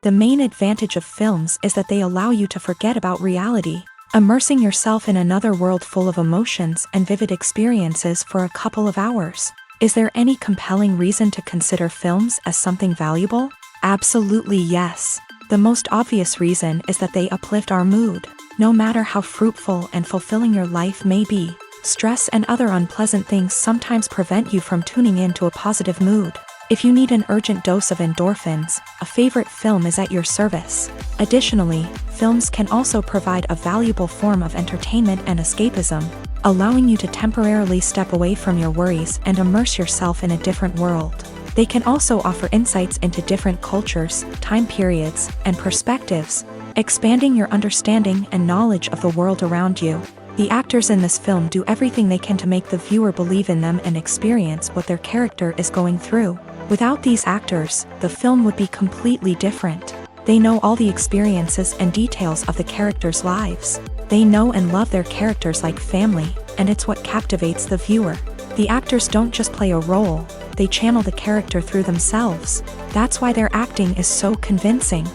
The main advantage of films is that they allow you to forget about reality, immersing yourself in another world full of emotions and vivid experiences for a couple of hours. Is there any compelling reason to consider films as something valuable? Absolutely yes. The most obvious reason is that they uplift our mood. No matter how fruitful and fulfilling your life may be, stress and other unpleasant things sometimes prevent you from tuning into a positive mood. If you need an urgent dose of endorphins, a favorite film is at your service. Additionally, films can also provide a valuable form of entertainment and escapism, allowing you to temporarily step away from your worries and immerse yourself in a different world. They can also offer insights into different cultures, time periods, and perspectives, expanding your understanding and knowledge of the world around you. The actors in this film do everything they can to make the viewer believe in them and experience what their character is going through. Without these actors, the film would be completely different. They know all the experiences and details of the characters' lives. They know and love their characters like family, and it's what captivates the viewer. The actors don't just play a role, they channel the character through themselves. That's why their acting is so convincing.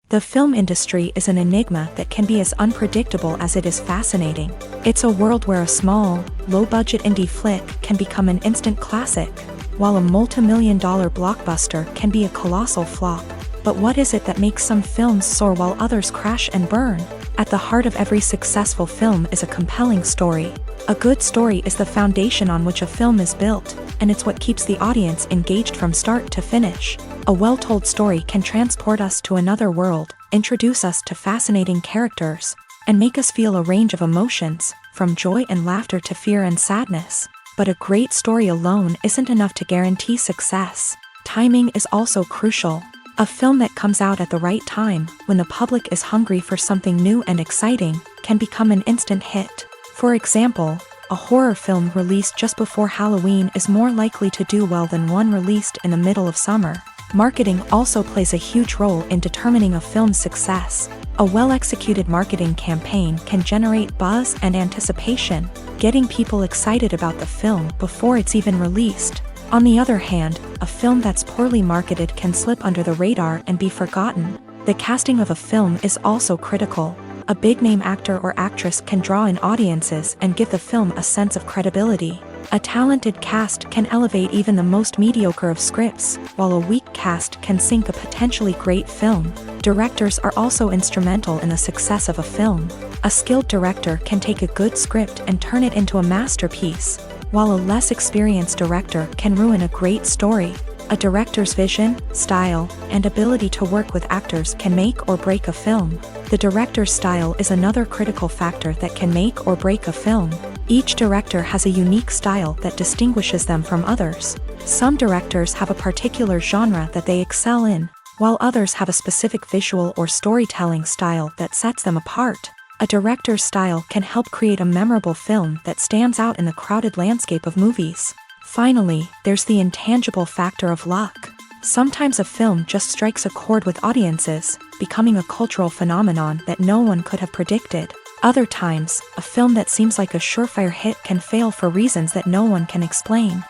The film industry is an enigma that can be as unpredictable as it is fascinating. It's a world where a small, low-budget indie flick can become an instant classic, while a multi-million-dollar blockbuster can be a colossal flop. But what is it that makes some films soar while others crash and burn? At the heart of every successful film is a compelling story. A good story is the foundation on which a film is built, and it's what keeps the audience engaged from start to finish. A well-told story can transport us to another world, introduce us to fascinating characters, and make us feel a range of emotions, from joy and laughter to fear and sadness. But a great story alone isn't enough to guarantee success. Timing is also crucial. A film that comes out at the right time, when the public is hungry for something new and exciting, can become an instant hit. For example, a horror film released just before Halloween is more likely to do well than one released in the middle of summer. Marketing also plays a huge role in determining a film's success. A well-executed marketing campaign can generate buzz and anticipation, getting people excited about the film before it's even released. On the other hand, a film that's poorly marketed can slip under the radar and be forgotten. The casting of a film is also critical. A big-name actor or actress can draw in audiences and give the film a sense of credibility. A talented cast can elevate even the most mediocre of scripts, while a weak cast can sink a potentially great film. Directors are also instrumental in the success of a film. A skilled director can take a good script and turn it into a masterpiece, while a less experienced director can ruin a great story. A director's vision, style, and ability to work with actors can make or break a film. The director's style is another critical factor that can make or break a film. Each director has a unique style that distinguishes them from others. Some directors have a particular genre that they excel in, while others have a specific visual or storytelling style that sets them apart. A director's style can help create a memorable film that stands out in the crowded landscape of movies. Finally, there's the intangible factor of luck. Sometimes a film just strikes a chord with audiences, becoming a cultural phenomenon that no one could have predicted. Other times, a film that seems like a surefire hit can fail for reasons that no one can explain.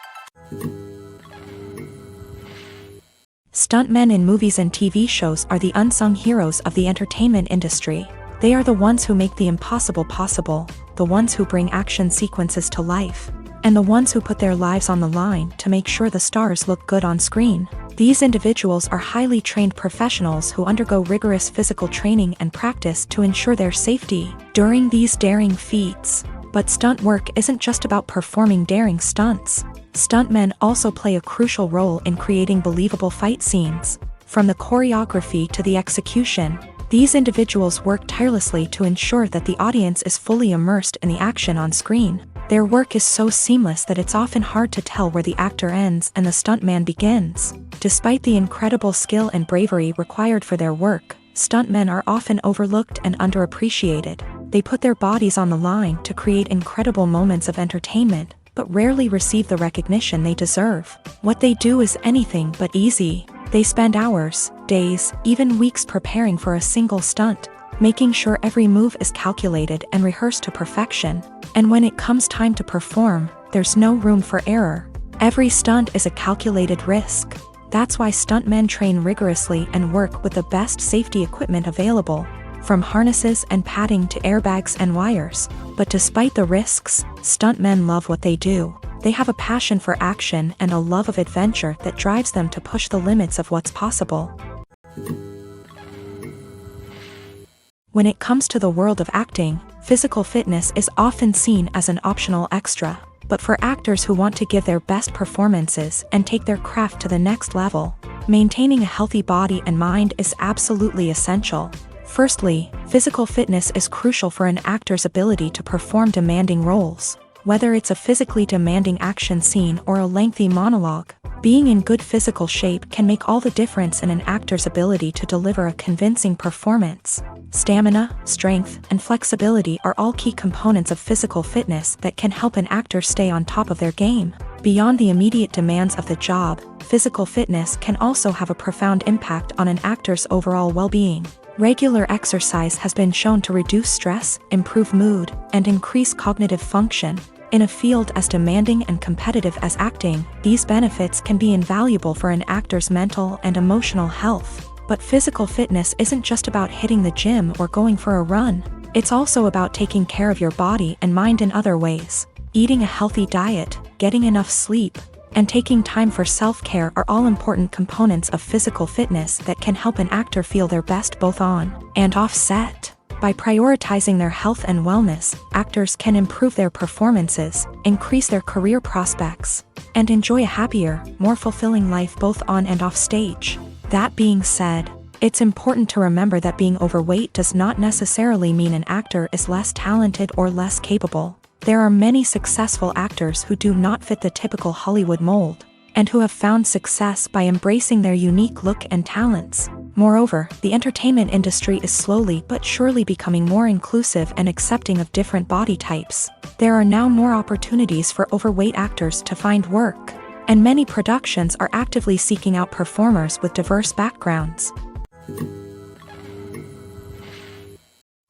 Stuntmen in movies and TV shows are the unsung heroes of the entertainment industry. They are the ones who make the impossible possible, the ones who bring action sequences to life, and the ones who put their lives on the line to make sure the stars look good on screen. These individuals are highly trained professionals who undergo rigorous physical training and practice to ensure their safety during these daring feats. But stunt work isn't just about performing daring stunts. Stuntmen also play a crucial role in creating believable fight scenes. From the choreography to the execution, these individuals work tirelessly to ensure that the audience is fully immersed in the action on screen. Their work is so seamless that it's often hard to tell where the actor ends and the stuntman begins. Despite the incredible skill and bravery required for their work, stuntmen are often overlooked and underappreciated. They put their bodies on the line to create incredible moments of entertainment, but rarely receive the recognition they deserve. What they do is anything but easy. They spend hours, days, even weeks preparing for a single stunt, making sure every move is calculated and rehearsed to perfection. And when it comes time to perform, there's no room for error. Every stunt is a calculated risk. That's why stuntmen train rigorously and work with the best safety equipment available, from harnesses and padding to airbags and wires. But despite the risks, stuntmen love what they do. They have a passion for action and a love of adventure that drives them to push the limits of what's possible. When it comes to the world of acting, physical fitness is often seen as an optional extra. But for actors who want to give their best performances and take their craft to the next level, maintaining a healthy body and mind is absolutely essential. Firstly, physical fitness is crucial for an actor's ability to perform demanding roles. Whether it's a physically demanding action scene or a lengthy monologue, being in good physical shape can make all the difference in an actor's ability to deliver a convincing performance. Stamina, strength, and flexibility are all key components of physical fitness that can help an actor stay on top of their game. Beyond the immediate demands of the job, physical fitness can also have a profound impact on an actor's overall well-being. Regular exercise has been shown to reduce stress, improve mood, and increase cognitive function. In a field as demanding and competitive as acting, these benefits can be invaluable for an actor's mental and emotional health. But physical fitness isn't just about hitting the gym or going for a run. It's also about taking care of your body and mind in other ways. Eating a healthy diet, getting enough sleep, and taking time for self-care are all important components of physical fitness that can help an actor feel their best both on and off set. By prioritizing their health and wellness, actors can improve their performances, increase their career prospects, and enjoy a happier, more fulfilling life both on and off stage. That being said, it's important to remember that being overweight does not necessarily mean an actor is less talented or less capable. There are many successful actors who do not fit the typical Hollywood mold, and who have found success by embracing their unique look and talents. Moreover, the entertainment industry is slowly but surely becoming more inclusive and accepting of different body types. There are now more opportunities for overweight actors to find work, and many productions are actively seeking out performers with diverse backgrounds.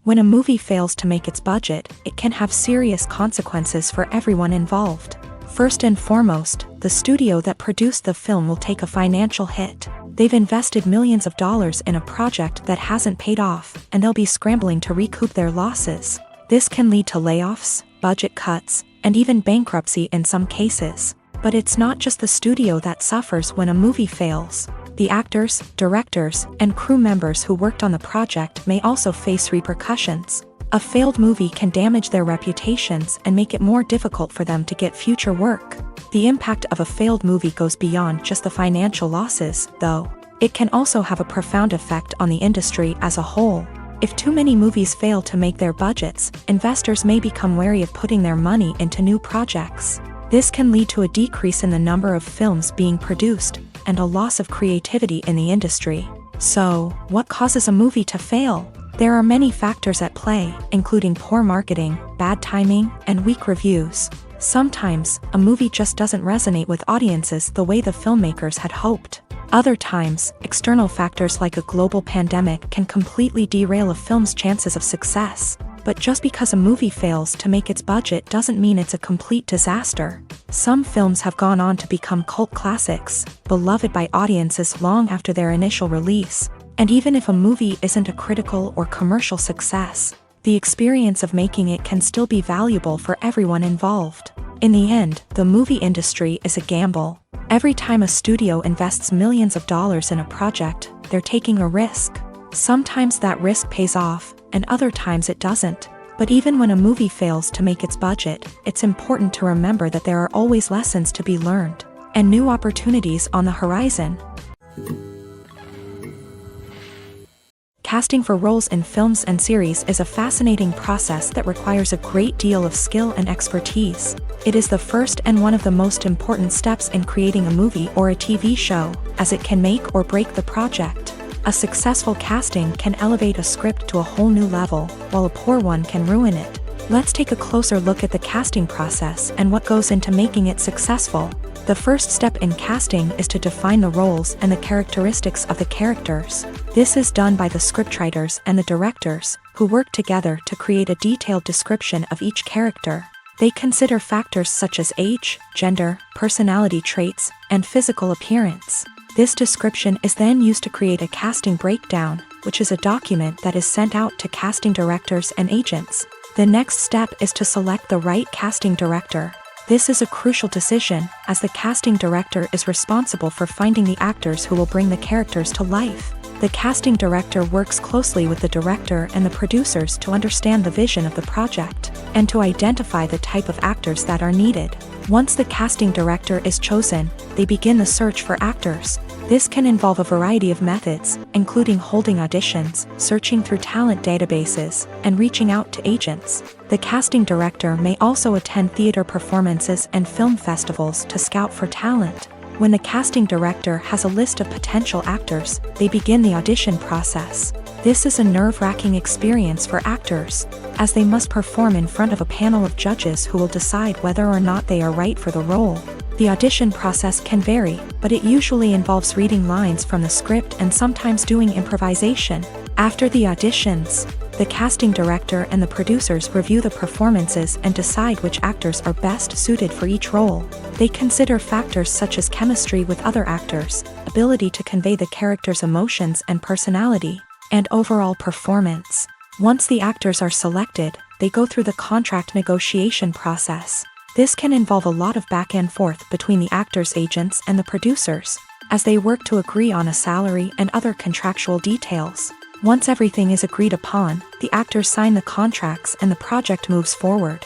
When a movie fails to make its budget, it can have serious consequences for everyone involved. First and foremost, the studio that produced the film will take a financial hit. They've invested millions of dollars in a project that hasn't paid off, and they'll be scrambling to recoup their losses. This can lead to layoffs, budget cuts, and even bankruptcy in some cases. But it's not just the studio that suffers when a movie fails. The actors, directors, and crew members who worked on the project may also face repercussions. A failed movie can damage their reputations and make it more difficult for them to get future work. The impact of a failed movie goes beyond just the financial losses, though. It can also have a profound effect on the industry as a whole. If too many movies fail to make their budgets, investors may become wary of putting their money into new projects. This can lead to a decrease in the number of films being produced, and a loss of creativity in the industry. So, what causes a movie to fail? There are many factors at play, including poor marketing, bad timing, and weak reviews. Sometimes, a movie just doesn't resonate with audiences the way the filmmakers had hoped. Other times, external factors like a global pandemic can completely derail a film's chances of success. But just because a movie fails to make its budget doesn't mean it's a complete disaster. Some films have gone on to become cult classics, beloved by audiences long after their initial release. And even if a movie isn't a critical or commercial success, the experience of making it can still be valuable for everyone involved. In the end, the movie industry is a gamble. Every time a studio invests millions of dollars in a project, they're taking a risk. Sometimes that risk pays off, and other times it doesn't. But even when a movie fails to make its budget, it's important to remember that there are always lessons to be learned, and new opportunities on the horizon. Casting for roles in films and series is a fascinating process that requires a great deal of skill and expertise. It is the first and one of the most important steps in creating a movie or a TV show, as it can make or break the project. A successful casting can elevate a script to a whole new level, while a poor one can ruin it. Let's take a closer look at the casting process and what goes into making it successful. The first step in casting is to define the roles and the characteristics of the characters. This is done by the scriptwriters and the directors, who work together to create a detailed description of each character. They consider factors such as age, gender, personality traits, and physical appearance. This description is then used to create a casting breakdown, which is a document that is sent out to casting directors and agents. The next step is to select the right casting director. This is a crucial decision, as the casting director is responsible for finding the actors who will bring the characters to life. The casting director works closely with the director and the producers to understand the vision of the project, and to identify the type of actors that are needed. Once the casting director is chosen, they begin the search for actors. This can involve a variety of methods, including holding auditions, searching through talent databases, and reaching out to agents. The casting director may also attend theater performances and film festivals to scout for talent. When the casting director has a list of potential actors, they begin the audition process. This is a nerve-wracking experience for actors, as they must perform in front of a panel of judges who will decide whether or not they are right for the role. The audition process can vary, but it usually involves reading lines from the script and sometimes doing improvisation. After the auditions, the casting director and the producers review the performances and decide which actors are best suited for each role. They consider factors such as chemistry with other actors, ability to convey the character's emotions and personality, and overall performance. Once the actors are selected, they go through the contract negotiation process. This can involve a lot of back and forth between the actors' agents and the producers, as they work to agree on a salary and other contractual details. Once everything is agreed upon, the actors sign the contracts and the project moves forward.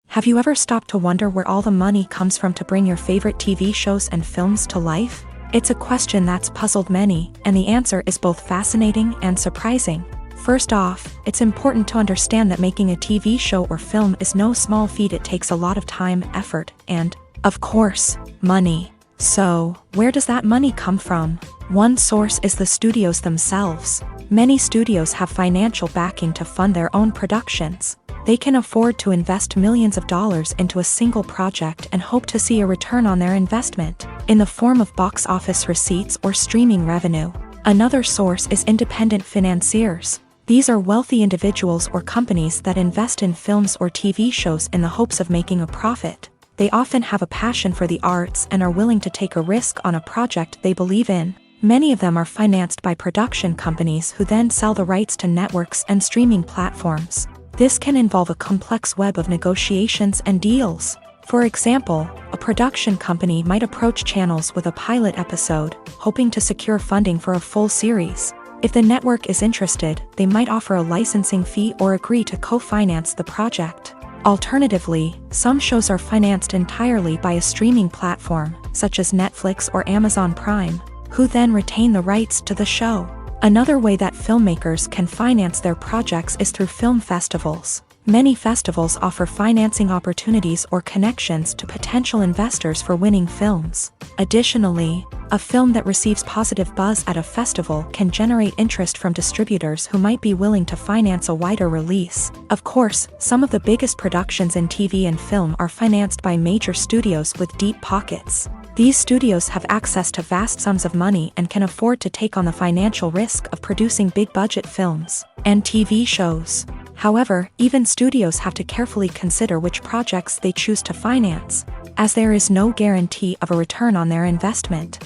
Have you ever stopped to wonder where all the money comes from to bring your favorite TV shows and films to life? It's a question that's puzzled many, and the answer is both fascinating and surprising. First off, it's important to understand that making a TV show or film is no small feat. It takes a lot of time, effort, and, of course, money. So, where does that money come from? One source is the studios themselves. Many studios have financial backing to fund their own productions. They can afford to invest millions of dollars into a single project and hope to see a return on their investment, in the form of box office receipts or streaming revenue. Another source is independent financiers. These are wealthy individuals or companies that invest in films or TV shows in the hopes of making a profit. They often have a passion for the arts and are willing to take a risk on a project they believe in. Many of them are financed by production companies who then sell the rights to networks and streaming platforms. This can involve a complex web of negotiations and deals. For example, a production company might approach channels with a pilot episode, hoping to secure funding for a full series. If the network is interested, they might offer a licensing fee or agree to co-finance the project. Alternatively, some shows are financed entirely by a streaming platform, such as Netflix or Amazon Prime, who then retain the rights to the show. Another way that filmmakers can finance their projects is through film festivals. Many festivals offer financing opportunities or connections to potential investors for winning films. Additionally, a film that receives positive buzz at a festival can generate interest from distributors who might be willing to finance a wider release. Of course, some of the biggest productions in TV and film are financed by major studios with deep pockets. These studios have access to vast sums of money and can afford to take on the financial risk of producing big-budget films and TV shows. However, even studios have to carefully consider which projects they choose to finance, as there is no guarantee of a return on their investment.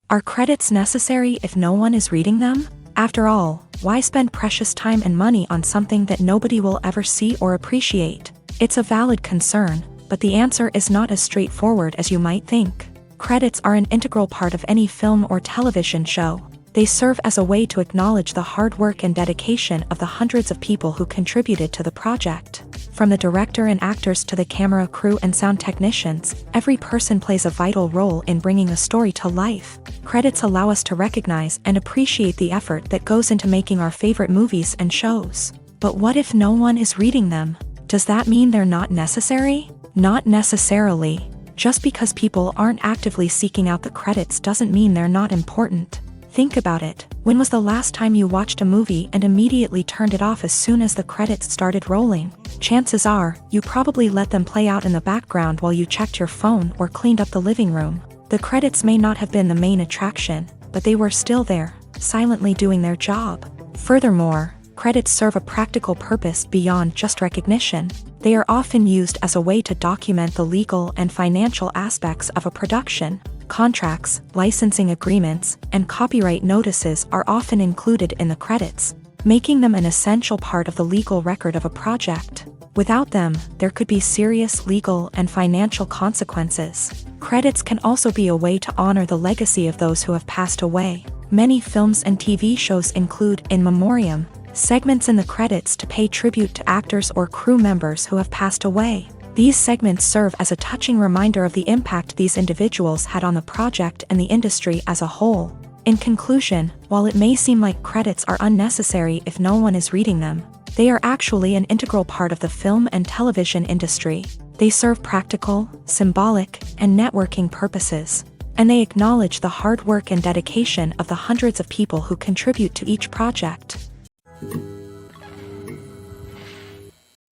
Are credits necessary if no one is reading them? After all, why spend precious time and money on something that nobody will ever see or appreciate? It's a valid concern, but the answer is not as straightforward as you might think. Credits are an integral part of any film or television show. They serve as a way to acknowledge the hard work and dedication of the hundreds of people who contributed to the project. From the director and actors to the camera crew and sound technicians, every person plays a vital role in bringing a story to life. Credits allow us to recognize and appreciate the effort that goes into making our favorite movies and shows. But what if no one is reading them? Does that mean they're not necessary? Not necessarily. Just because people aren't actively seeking out the credits doesn't mean they're not important. Think about it. When was the last time you watched a movie and immediately turned it off as soon as the credits started rolling? Chances are, you probably let them play out in the background while you checked your phone or cleaned up the living room. The credits may not have been the main attraction, but they were still there, silently doing their job. Furthermore, Credits serve a practical purpose beyond just recognition. They are often used as a way to document the legal and financial aspects of a production. Contracts, licensing agreements, and copyright notices are often included in the credits, making them an essential part of the legal record of a project. Without them, there could be serious legal and financial consequences. Credits can also be a way to honor the legacy of those who have passed away. Many films and TV shows include in memoriam segments in the credits to pay tribute to actors or crew members who have passed away. These segments serve as a touching reminder of the impact these individuals had on the project and the industry as a whole. In conclusion, while it may seem like credits are unnecessary if no one is reading them, they are actually an integral part of the film and television industry. They serve practical, symbolic, and networking purposes, and they acknowledge the hard work and dedication of the hundreds of people who contribute to each project.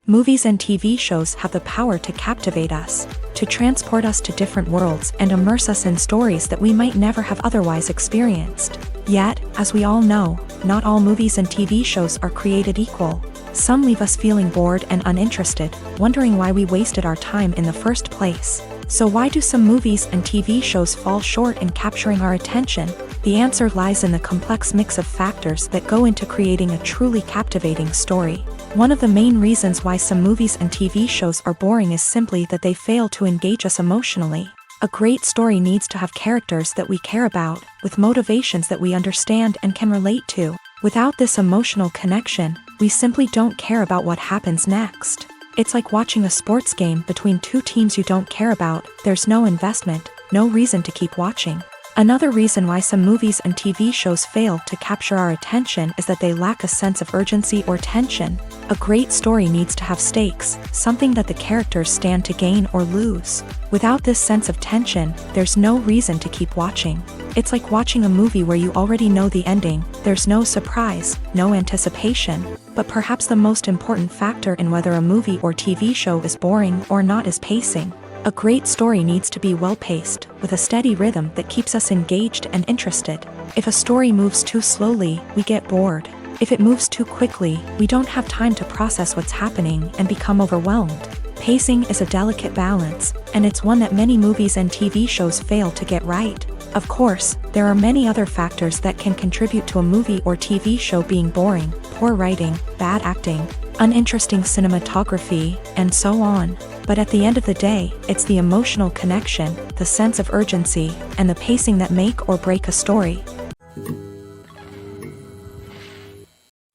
Movies and TV shows have the power to captivate us, to transport us to different worlds and immerse us in stories that we might never have otherwise experienced. Yet, as we all know, not all movies and TV shows are created equal. Some leave us feeling bored and uninterested, wondering why we wasted our time in the first place. So why do some movies and TV shows fall short in capturing our attention? The answer lies in the complex mix of factors that go into creating a truly captivating story. One of the main reasons why some movies and TV shows are boring is simply that they fail to engage us emotionally. A great story needs to have characters that we care about, with motivations that we understand and can relate to. Without this emotional connection, we simply don't care about what happens next. It's like watching a sports game between two teams you don't care about. There's no investment, no reason to keep watching. Another reason why some movies and TV shows fail to capture our attention is that they lack a sense of urgency or tension. A great story needs to have stakes, something that the characters stand to gain or lose. Without this sense of tension, there's no reason to keep watching. It's like watching a movie where you already know the ending. There's no surprise, no anticipation. But perhaps the most important factor in whether a movie or TV show is boring or not is pacing. A great story needs to be well-paced, with a steady rhythm that keeps us engaged and interested. If a story moves too slowly, we get bored. If it moves too quickly, we don't have time to process what's happening and become overwhelmed. Pacing is a delicate balance, and it's one that many movies and TV shows fail to get right. Of course, there are many other factors that can contribute to a movie or TV show being boring: poor writing, bad acting, uninteresting cinematography, and so on. But at the end of the day, it's the emotional connection, the sense of urgency, and the pacing that make or break a story.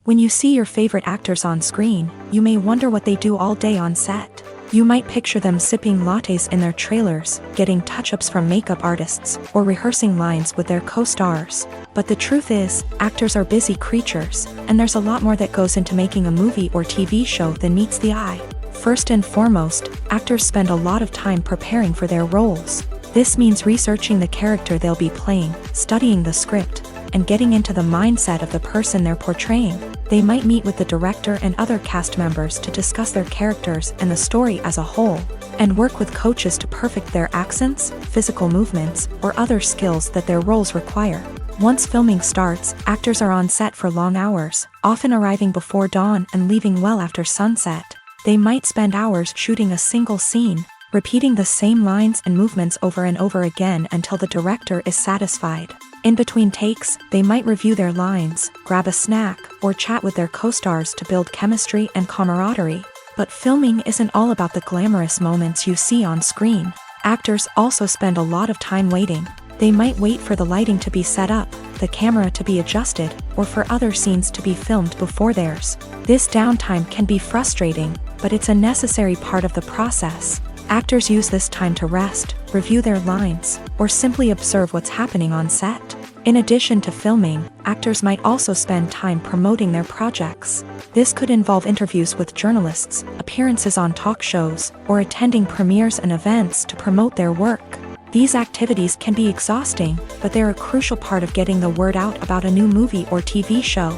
When you see your favorite actors on screen, you may wonder what they do all day on set. You might picture them sipping lattes in their trailers, getting touch-ups from makeup artists, or rehearsing lines with their co-stars. But the truth is, actors are busy creatures, and there's a lot more that goes into making a movie or TV show than meets the eye. First and foremost, actors spend a lot of time preparing for their roles. This means researching the character they'll be playing, studying the script, and getting into the mindset of the person they're portraying. They might meet with the director and other cast members to discuss their characters and the story as a whole, and work with coaches to perfect their accents, physical movements, or other skills that their roles require. Once filming starts, actors are on set for long hours, often arriving before dawn and leaving well after sunset. They might spend hours shooting a single scene, repeating the same lines and movements over and over again until the director is satisfied. In between takes, they might review their lines, grab a snack, or chat with their co-stars to build chemistry and camaraderie. But filming isn't all about the glamorous moments you see on screen. Actors also spend a lot of time waiting. They might wait for the lighting to be set up, the camera to be adjusted, or for other scenes to be filmed before theirs. This downtime can be frustrating, but it's a necessary part of the process. Actors use this time to rest, review their lines, or simply observe what's happening on set. In addition to filming, actors might also spend time promoting their projects. This could involve interviews with journalists, appearances on talk shows, or attending premieres and events to promote their work. These activities can be exhausting, but they're a crucial part of getting the word out about a new movie or TV show.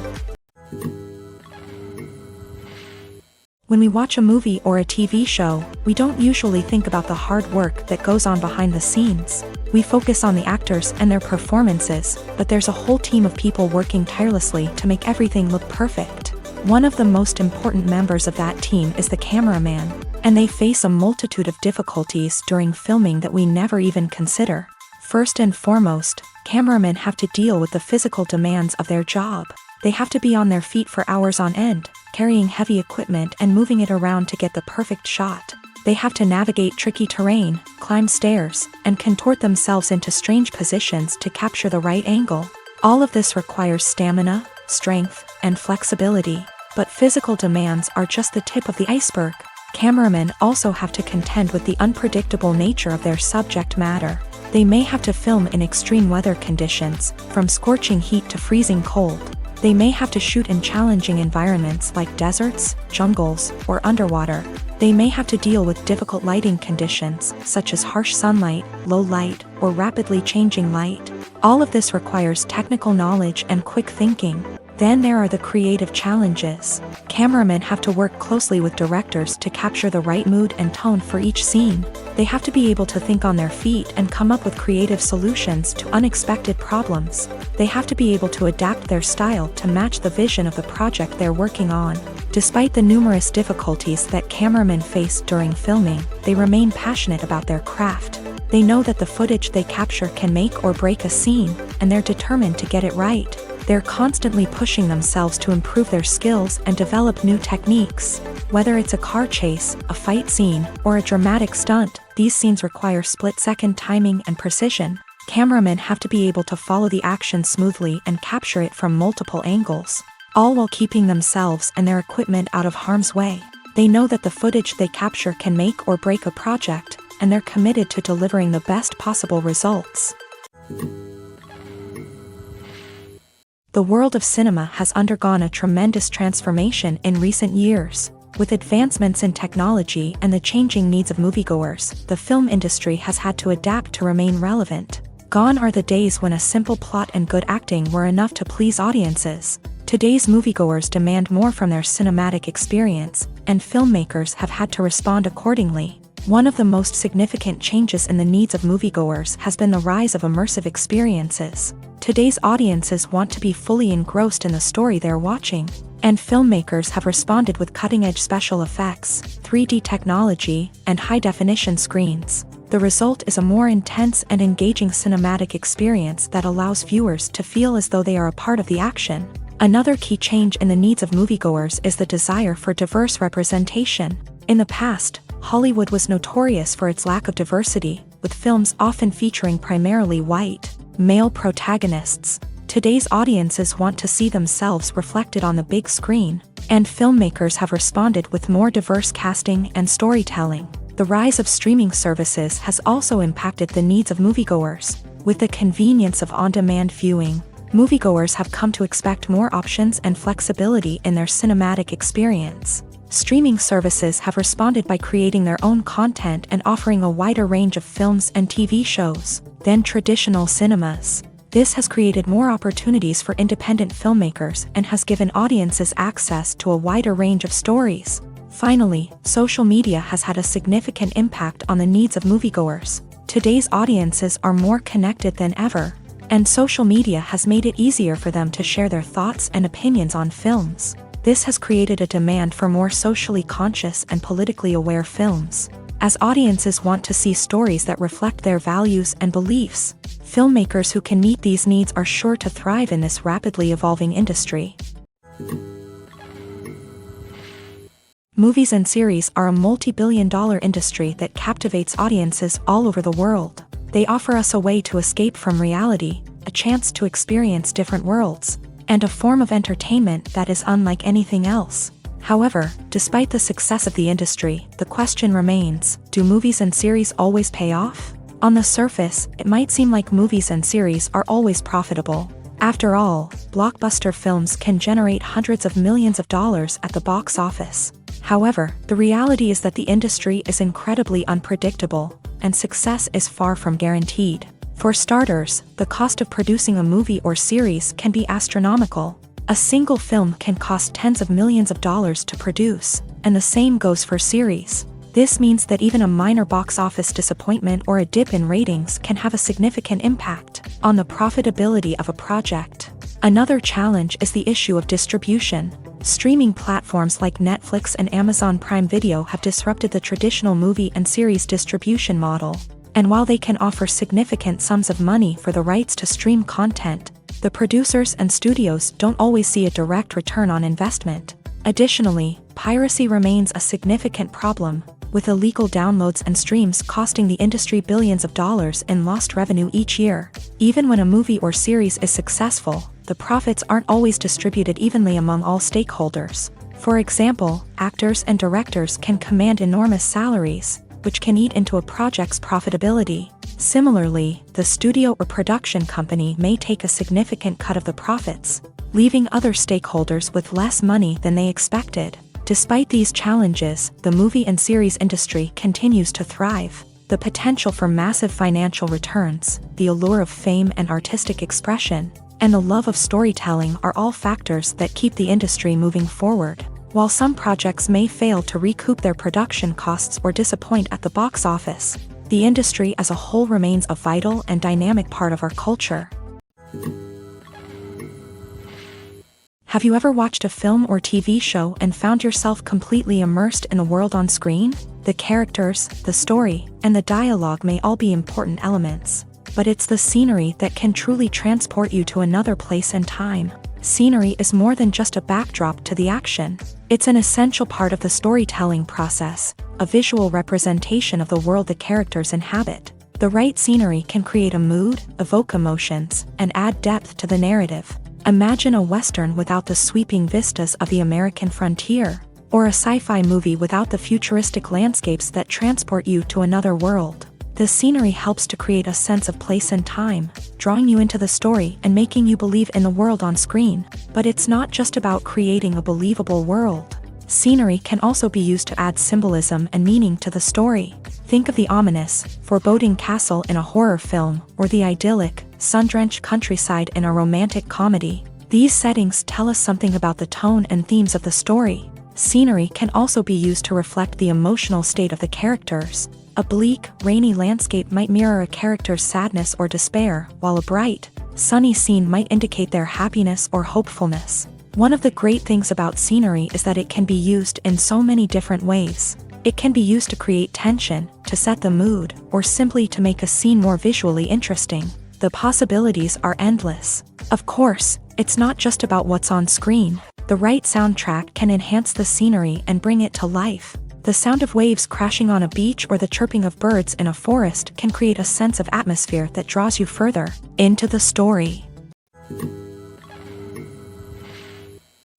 When we watch a movie or a TV show, we don't usually think about the hard work that goes on behind the scenes. We focus on the actors and their performances, but there's a whole team of people working tirelessly to make everything look perfect. One of the most important members of that team is the cameraman, and they face a multitude of difficulties during filming that we never even consider. First and foremost, cameramen have to deal with the physical demands of their job. They have to be on their feet for hours on end, carrying heavy equipment and moving it around to get the perfect shot. They have to navigate tricky terrain, climb stairs, and contort themselves into strange positions to capture the right angle. All of this requires stamina, strength, and flexibility. But physical demands are just the tip of the iceberg. Cameramen also have to contend with the unpredictable nature of their subject matter. They may have to film in extreme weather conditions, from scorching heat to freezing cold. They may have to shoot in challenging environments like deserts, jungles, or underwater. They may have to deal with difficult lighting conditions, such as harsh sunlight, low light, or rapidly changing light. All of this requires technical knowledge and quick thinking. Then there are the creative challenges. Cameramen have to work closely with directors to capture the right mood and tone for each scene. They have to be able to think on their feet and come up with creative solutions to unexpected problems. They have to be able to adapt their style to match the vision of the project they're working on. Despite the numerous difficulties that cameramen face during filming, they remain passionate about their craft. They know that the footage they capture can make or break a scene, and they're determined to get it right. They're constantly pushing themselves to improve their skills and develop new techniques. Whether it's a car chase, a fight scene, or a dramatic stunt, these scenes require split-second timing and precision. Cameramen have to be able to follow the action smoothly and capture it from multiple angles, all while keeping themselves and their equipment out of harm's way. They know that the footage they capture can make or break a project, and they're committed to delivering the best possible results. The world of cinema has undergone a tremendous transformation in recent years. With advancements in technology and the changing needs of moviegoers, the film industry has had to adapt to remain relevant. Gone are the days when a simple plot and good acting were enough to please audiences. Today's moviegoers demand more from their cinematic experience, and filmmakers have had to respond accordingly. One of the most significant changes in the needs of moviegoers has been the rise of immersive experiences. Today's audiences want to be fully engrossed in the story they're watching, and filmmakers have responded with cutting-edge special effects, 3D technology, and high-definition screens. The result is a more intense and engaging cinematic experience that allows viewers to feel as though they are a part of the action. Another key change in the needs of moviegoers is the desire for diverse representation. In the past, Hollywood was notorious for its lack of diversity, with films often featuring primarily white, male protagonists. Today's audiences want to see themselves reflected on the big screen, and filmmakers have responded with more diverse casting and storytelling. The rise of streaming services has also impacted the needs of moviegoers. With the convenience of on-demand viewing, moviegoers have come to expect more options and flexibility in their cinematic experience. Streaming services have responded by creating their own content and offering a wider range of films and TV shows than traditional cinemas. This has created more opportunities for independent filmmakers and has given audiences access to a wider range of stories. Finally, social media has had a significant impact on the needs of moviegoers. Today's audiences are more connected than ever, and social media has made it easier for them to share their thoughts and opinions on films. This has created a demand for more socially conscious and politically aware films. As audiences want to see stories that reflect their values and beliefs, filmmakers who can meet these needs are sure to thrive in this rapidly evolving industry. Movies and series are a multi-billion-dollar industry that captivates audiences all over the world. They offer us a way to escape from reality, a chance to experience different worlds, and a form of entertainment that is unlike anything else. However, despite the success of the industry, the question remains, do movies and series always pay off? On the surface, it might seem like movies and series are always profitable. After all, blockbuster films can generate hundreds of millions of dollars at the box office. However, the reality is that the industry is incredibly unpredictable, and success is far from guaranteed. For starters, the cost of producing a movie or series can be astronomical. A single film can cost tens of millions of dollars to produce, and the same goes for series. This means that even a minor box office disappointment or a dip in ratings can have a significant impact on the profitability of a project. Another challenge is the issue of distribution. Streaming platforms like Netflix and Amazon Prime Video have disrupted the traditional movie and series distribution model. And while they can offer significant sums of money for the rights to stream content, the producers and studios don't always see a direct return on investment. Additionally, piracy remains a significant problem, with illegal downloads and streams costing the industry billions of dollars in lost revenue each year. Even when a movie or series is successful, the profits aren't always distributed evenly among all stakeholders. For example, actors and directors can command enormous salaries, which can eat into a project's profitability. Similarly, the studio or production company may take a significant cut of the profits, leaving other stakeholders with less money than they expected. Despite these challenges, the movie and series industry continues to thrive. The potential for massive financial returns, the allure of fame and artistic expression, and the love of storytelling are all factors that keep the industry moving forward. While some projects may fail to recoup their production costs or disappoint at the box office, the industry as a whole remains a vital and dynamic part of our culture. Have you ever watched a film or TV show and found yourself completely immersed in the world on screen? The characters, the story, and the dialogue may all be important elements, but it's the scenery that can truly transport you to another place and time. Scenery is more than just a backdrop to the action. It's an essential part of the storytelling process, a visual representation of the world the characters inhabit. The right scenery can create a mood, evoke emotions, and add depth to the narrative. Imagine a Western without the sweeping vistas of the American frontier, or a sci-fi movie without the futuristic landscapes that transport you to another world. The scenery helps to create a sense of place and time, drawing you into the story and making you believe in the world on screen. But it's not just about creating a believable world. Scenery can also be used to add symbolism and meaning to the story. Think of the ominous, foreboding castle in a horror film, or the idyllic, sun-drenched countryside in a romantic comedy. These settings tell us something about the tone and themes of the story. Scenery can also be used to reflect the emotional state of the characters. A bleak, rainy landscape might mirror a character's sadness or despair, while a bright, sunny scene might indicate their happiness or hopefulness. One of the great things about scenery is that it can be used in so many different ways. It can be used to create tension, to set the mood, or simply to make a scene more visually interesting. The possibilities are endless. Of course, it's not just about what's on screen. The right soundtrack can enhance the scenery and bring it to life. The sound of waves crashing on a beach or the chirping of birds in a forest can create a sense of atmosphere that draws you further into the story.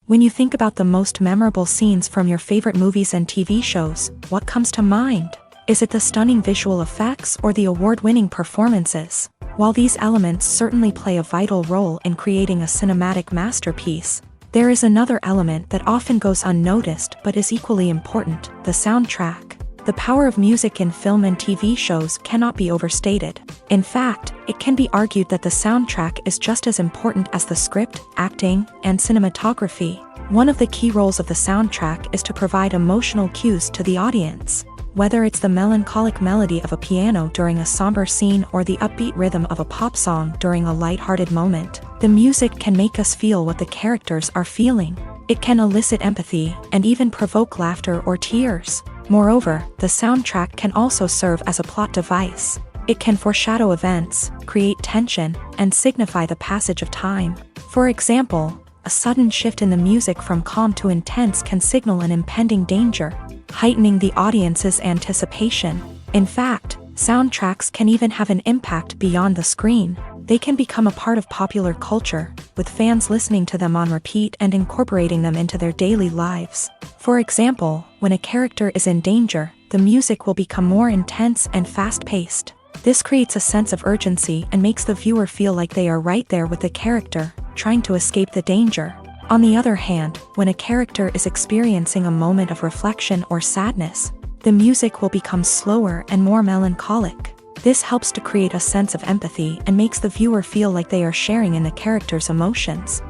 When you think about the most memorable scenes from your favorite movies and TV shows, what comes to mind? Is it the stunning visual effects or the award-winning performances? While these elements certainly play a vital role in creating a cinematic masterpiece, there is another element that often goes unnoticed but is equally important: the soundtrack. The power of music in film and TV shows cannot be overstated. In fact, it can be argued that the soundtrack is just as important as the script, acting, and cinematography. One of the key roles of the soundtrack is to provide emotional cues to the audience. Whether it's the melancholic melody of a piano during a somber scene or the upbeat rhythm of a pop song during a lighthearted moment, the music can make us feel what the characters are feeling. It can elicit empathy and even provoke laughter or tears. Moreover, the soundtrack can also serve as a plot device. It can foreshadow events, create tension, and signify the passage of time. For example, a sudden shift in the music from calm to intense can signal an impending danger, heightening the audience's anticipation. In fact, soundtracks can even have an impact beyond the screen. They can become a part of popular culture, with fans listening to them on repeat and incorporating them into their daily lives. For example, when a character is in danger, the music will become more intense and fast-paced. This creates a sense of urgency and makes the viewer feel like they are right there with the character, trying to escape the danger. On the other hand, when a character is experiencing a moment of reflection or sadness, the music will become slower and more melancholic. This helps to create a sense of empathy and makes the viewer feel like they are sharing in the character's emotions.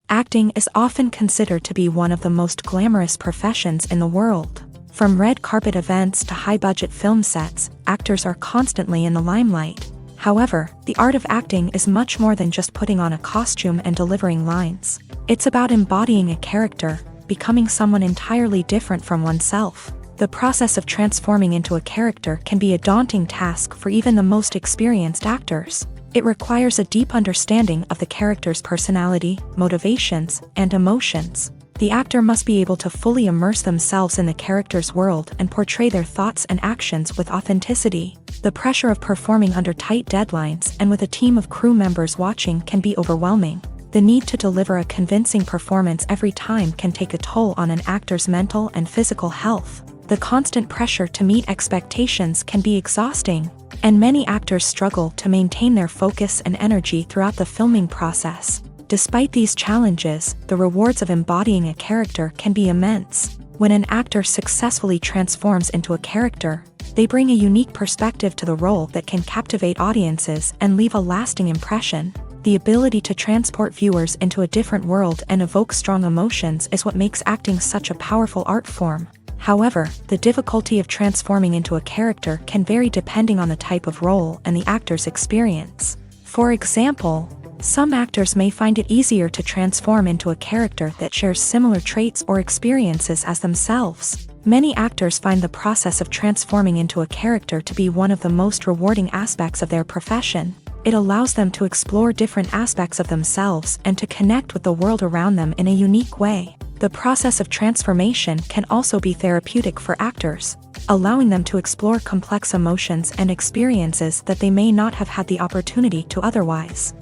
Acting is often considered to be one of the most glamorous professions in the world. From red carpet events to high-budget film sets, actors are constantly in the limelight. However, the art of acting is much more than just putting on a costume and delivering lines. It's about embodying a character, becoming someone entirely different from oneself. The process of transforming into a character can be a daunting task for even the most experienced actors. It requires a deep understanding of the character's personality, motivations, and emotions. The actor must be able to fully immerse themselves in the character's world and portray their thoughts and actions with authenticity. The pressure of performing under tight deadlines and with a team of crew members watching can be overwhelming. The need to deliver a convincing performance every time can take a toll on an actor's mental and physical health. The constant pressure to meet expectations can be exhausting, and many actors struggle to maintain their focus and energy throughout the filming process. Despite these challenges, the rewards of embodying a character can be immense. When an actor successfully transforms into a character, they bring a unique perspective to the role that can captivate audiences and leave a lasting impression. The ability to transport viewers into a different world and evoke strong emotions is what makes acting such a powerful art form. However, the difficulty of transforming into a character can vary depending on the type of role and the actor's experience. For example, some actors may find it easier to transform into a character that shares similar traits or experiences as themselves. Many actors find the process of transforming into a character to be one of the most rewarding aspects of their profession. It allows them to explore different aspects of themselves and to connect with the world around them in a unique way. The process of transformation can also be therapeutic for actors, allowing them to explore complex emotions and experiences that they may not have had the opportunity to otherwise.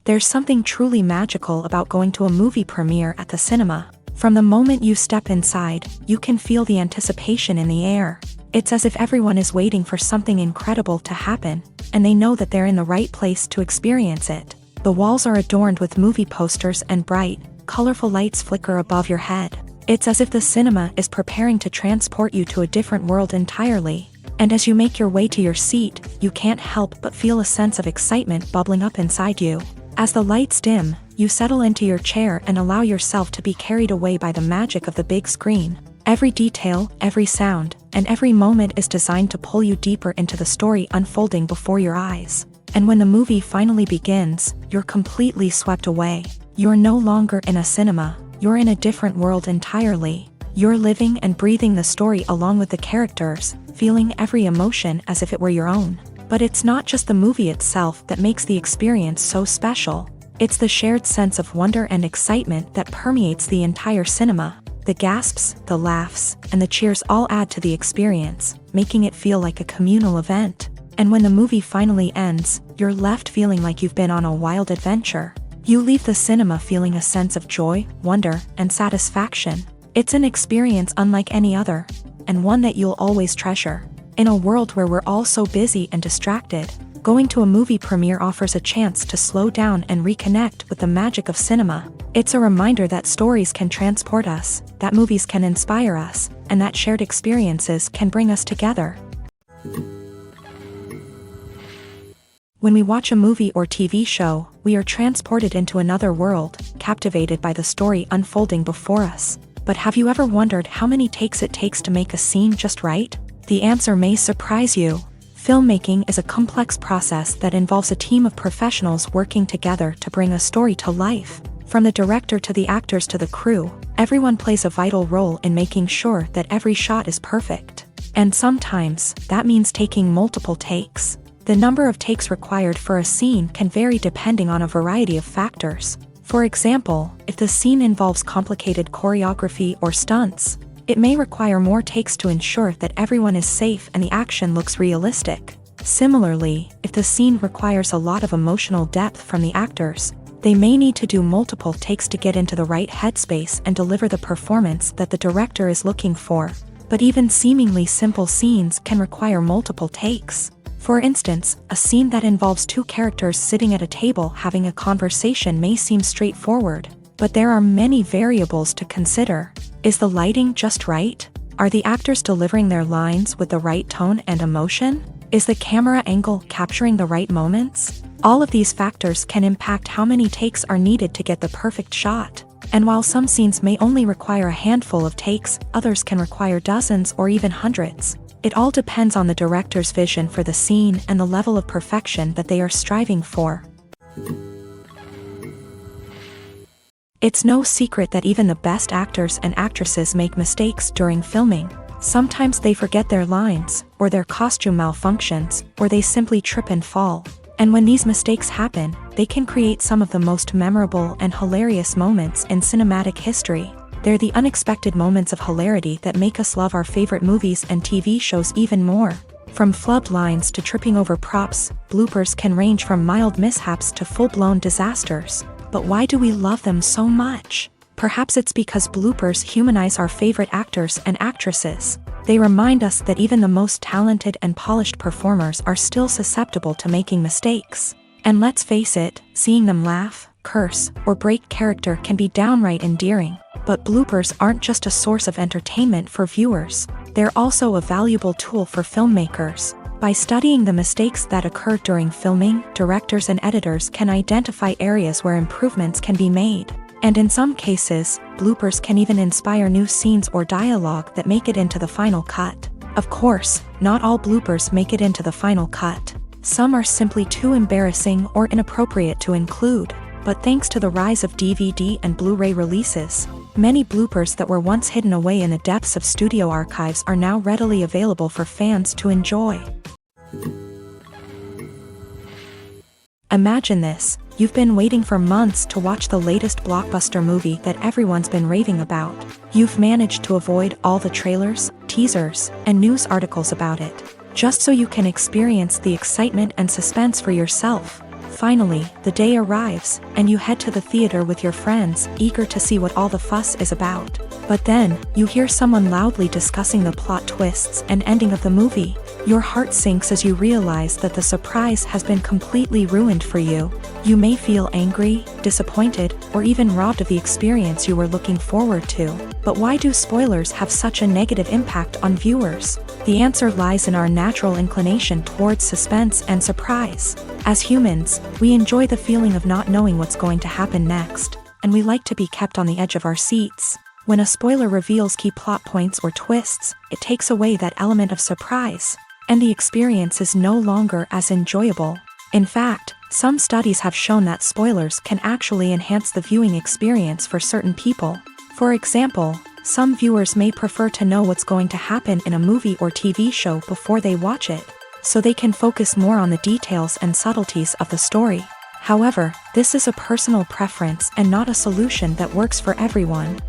There's something truly magical about going to a movie premiere at the cinema. From the moment you step inside, you can feel the anticipation in the air. It's as if everyone is waiting for something incredible to happen, and they know that they're in the right place to experience it. The walls are adorned with movie posters and bright, colorful lights flicker above your head. It's as if the cinema is preparing to transport you to a different world entirely. And as you make your way to your seat, you can't help but feel a sense of excitement bubbling up inside you. As the lights dim, you settle into your chair and allow yourself to be carried away by the magic of the big screen. Every detail, every sound, and every moment is designed to pull you deeper into the story unfolding before your eyes. And when the movie finally begins, you're completely swept away. You're no longer in a cinema, you're in a different world entirely. You're living and breathing the story along with the characters, feeling every emotion as if it were your own. But it's not just the movie itself that makes the experience so special. It's the shared sense of wonder and excitement that permeates the entire cinema. The gasps, the laughs, and the cheers all add to the experience, making it feel like a communal event. And when the movie finally ends, you're left feeling like you've been on a wild adventure. You leave the cinema feeling a sense of joy, wonder, and satisfaction. It's an experience unlike any other, and one that you'll always treasure. In a world where we're all so busy and distracted, going to a movie premiere offers a chance to slow down and reconnect with the magic of cinema. It's a reminder that stories can transport us, that movies can inspire us, and that shared experiences can bring us together. When we watch a movie or TV show, we are transported into another world, captivated by the story unfolding before us. But have you ever wondered how many takes it takes to make a scene just right? The answer may surprise you. Filmmaking is a complex process that involves a team of professionals working together to bring a story to life. From the director to the actors to the crew, everyone plays a vital role in making sure that every shot is perfect. And sometimes, that means taking multiple takes. The number of takes required for a scene can vary depending on a variety of factors. For example, if the scene involves complicated choreography or stunts, it may require more takes to ensure that everyone is safe and the action looks realistic. Similarly, if the scene requires a lot of emotional depth from the actors, they may need to do multiple takes to get into the right headspace and deliver the performance that the director is looking for. But even seemingly simple scenes can require multiple takes. For instance, a scene that involves two characters sitting at a table having a conversation may seem straightforward, but there are many variables to consider. Is the lighting just right? Are the actors delivering their lines with the right tone and emotion? Is the camera angle capturing the right moments? All of these factors can impact how many takes are needed to get the perfect shot. And while some scenes may only require a handful of takes, others can require dozens or even hundreds. It all depends on the director's vision for the scene and the level of perfection that they are striving for. It's no secret that even the best actors and actresses make mistakes during filming. Sometimes they forget their lines, or their costume malfunctions, or they simply trip and fall. And when these mistakes happen, they can create some of the most memorable and hilarious moments in cinematic history. They're the unexpected moments of hilarity that make us love our favorite movies and TV shows even more. From flubbed lines to tripping over props, bloopers can range from mild mishaps to full-blown disasters. But why do we love them so much? Perhaps it's because bloopers humanize our favorite actors and actresses. They remind us that even the most talented and polished performers are still susceptible to making mistakes. And let's face it, seeing them laugh, curse, or break character can be downright endearing. But bloopers aren't just a source of entertainment for viewers. They're also a valuable tool for filmmakers. By studying the mistakes that occur during filming, directors and editors can identify areas where improvements can be made. And in some cases, bloopers can even inspire new scenes or dialogue that make it into the final cut. Of course, not all bloopers make it into the final cut. Some are simply too embarrassing or inappropriate to include. But thanks to the rise of DVD and Blu-ray releases, many bloopers that were once hidden away in the depths of studio archives are now readily available for fans to enjoy. Imagine this. You've been waiting for months to watch the latest blockbuster movie that everyone's been raving about. You've managed to avoid all the trailers, teasers, and news articles about it, just so you can experience the excitement and suspense for yourself. Finally, the day arrives, and you head to the theater with your friends, eager to see what all the fuss is about. But then, you hear someone loudly discussing the plot twists and ending of the movie. Your heart sinks as you realize that the surprise has been completely ruined for you. You may feel angry, disappointed, or even robbed of the experience you were looking forward to. But why do spoilers have such a negative impact on viewers? The answer lies in our natural inclination towards suspense and surprise. As humans, we enjoy the feeling of not knowing what's going to happen next, and we like to be kept on the edge of our seats. When a spoiler reveals key plot points or twists, it takes away that element of surprise, and the experience is no longer as enjoyable. In fact, some studies have shown that spoilers can actually enhance the viewing experience for certain people. For example, some viewers may prefer to know what's going to happen in a movie or TV show before they watch it, so they can focus more on the details and subtleties of the story. However, this is a personal preference and not a solution that works for everyone.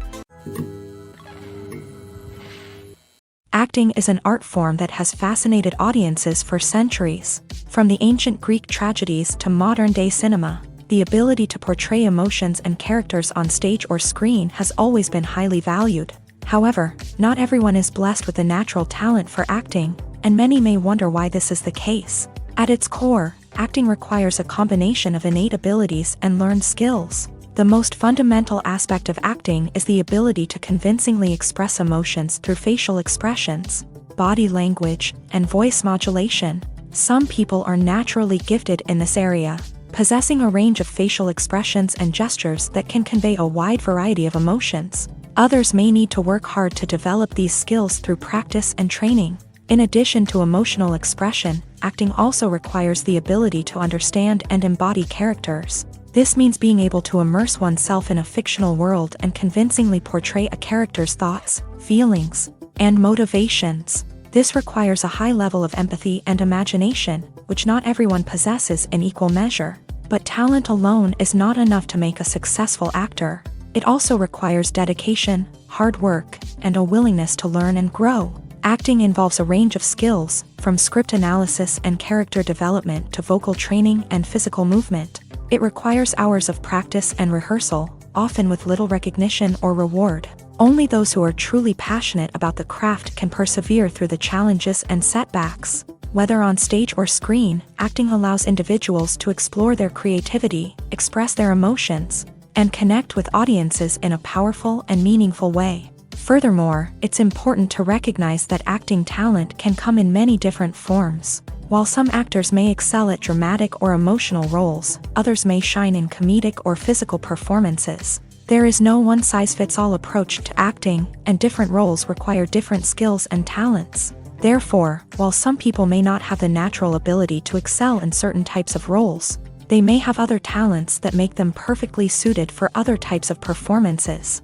Acting is an art form that has fascinated audiences for centuries. From the ancient Greek tragedies to modern-day cinema, the ability to portray emotions and characters on stage or screen has always been highly valued. However, not everyone is blessed with a natural talent for acting, and many may wonder why this is the case. At its core, acting requires a combination of innate abilities and learned skills. The most fundamental aspect of acting is the ability to convincingly express emotions through facial expressions, body language, and voice modulation. Some people are naturally gifted in this area, possessing a range of facial expressions and gestures that can convey a wide variety of emotions. Others may need to work hard to develop these skills through practice and training. In addition to emotional expression, acting also requires the ability to understand and embody characters. This means being able to immerse oneself in a fictional world and convincingly portray a character's thoughts, feelings, and motivations. This requires a high level of empathy and imagination, which not everyone possesses in equal measure. But talent alone is not enough to make a successful actor. It also requires dedication, hard work, and a willingness to learn and grow. Acting involves a range of skills, from script analysis and character development to vocal training and physical movement. It requires hours of practice and rehearsal, often with little recognition or reward. Only those who are truly passionate about the craft can persevere through the challenges and setbacks. Whether on stage or screen, acting allows individuals to explore their creativity, express their emotions, and connect with audiences in a powerful and meaningful way. Furthermore, it's important to recognize that acting talent can come in many different forms. While some actors may excel at dramatic or emotional roles, others may shine in comedic or physical performances. There is no one-size-fits-all approach to acting, and different roles require different skills and talents. Therefore, while some people may not have the natural ability to excel in certain types of roles, they may have other talents that make them perfectly suited for other types of performances.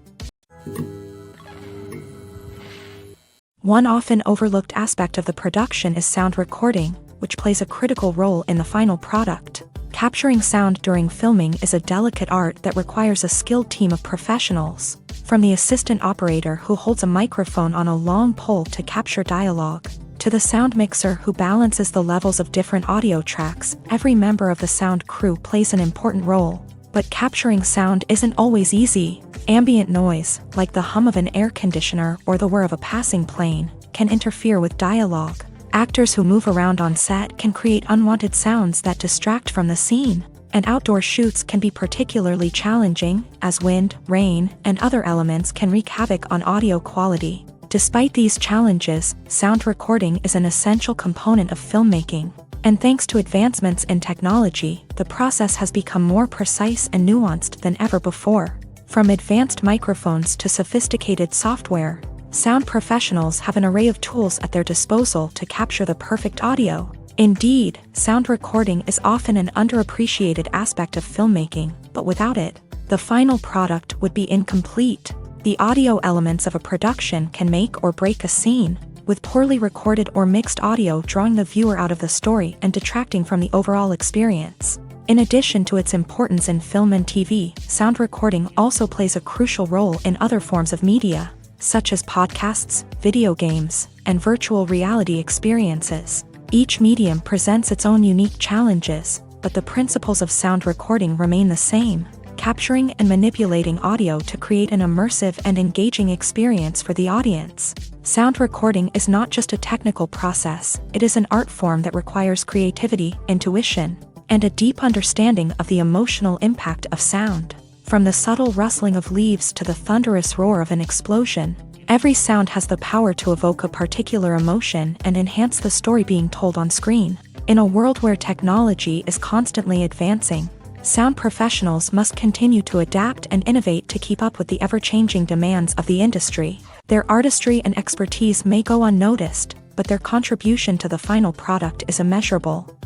One often overlooked aspect of the production is sound recording, which plays a critical role in the final product. Capturing sound during filming is a delicate art that requires a skilled team of professionals, from the assistant operator who holds a microphone on a long pole to capture dialogue, to the sound mixer who balances the levels of different audio tracks. Every member of the sound crew plays an important role. But capturing sound isn't always easy. Ambient noise, like the hum of an air conditioner or the whir of a passing plane, can interfere with dialogue. Actors who move around on set can create unwanted sounds that distract from the scene. And outdoor shoots can be particularly challenging, as wind, rain, and other elements can wreak havoc on audio quality. Despite these challenges, sound recording is an essential component of filmmaking. And thanks to advancements in technology, the process has become more precise and nuanced than ever before. From advanced microphones to sophisticated software, sound professionals have an array of tools at their disposal to capture the perfect audio. Indeed, sound recording is often an underappreciated aspect of filmmaking, but without it, the final product would be incomplete. The audio elements of a production can make or break a scene, with poorly recorded or mixed audio drawing the viewer out of the story and detracting from the overall experience. In addition to its importance in film and TV, sound recording also plays a crucial role in other forms of media, such as podcasts, video games, and virtual reality experiences. Each medium presents its own unique challenges, but the principles of sound recording remain the same: capturing and manipulating audio to create an immersive and engaging experience for the audience. Sound recording is not just a technical process, it is an art form that requires creativity, intuition, and a deep understanding of the emotional impact of sound. From the subtle rustling of leaves to the thunderous roar of an explosion, every sound has the power to evoke a particular emotion and enhance the story being told on screen. In a world where technology is constantly advancing, sound professionals must continue to adapt and innovate to keep up with the ever-changing demands of the industry. Their artistry and expertise may go unnoticed, but their contribution to the final product is immeasurable.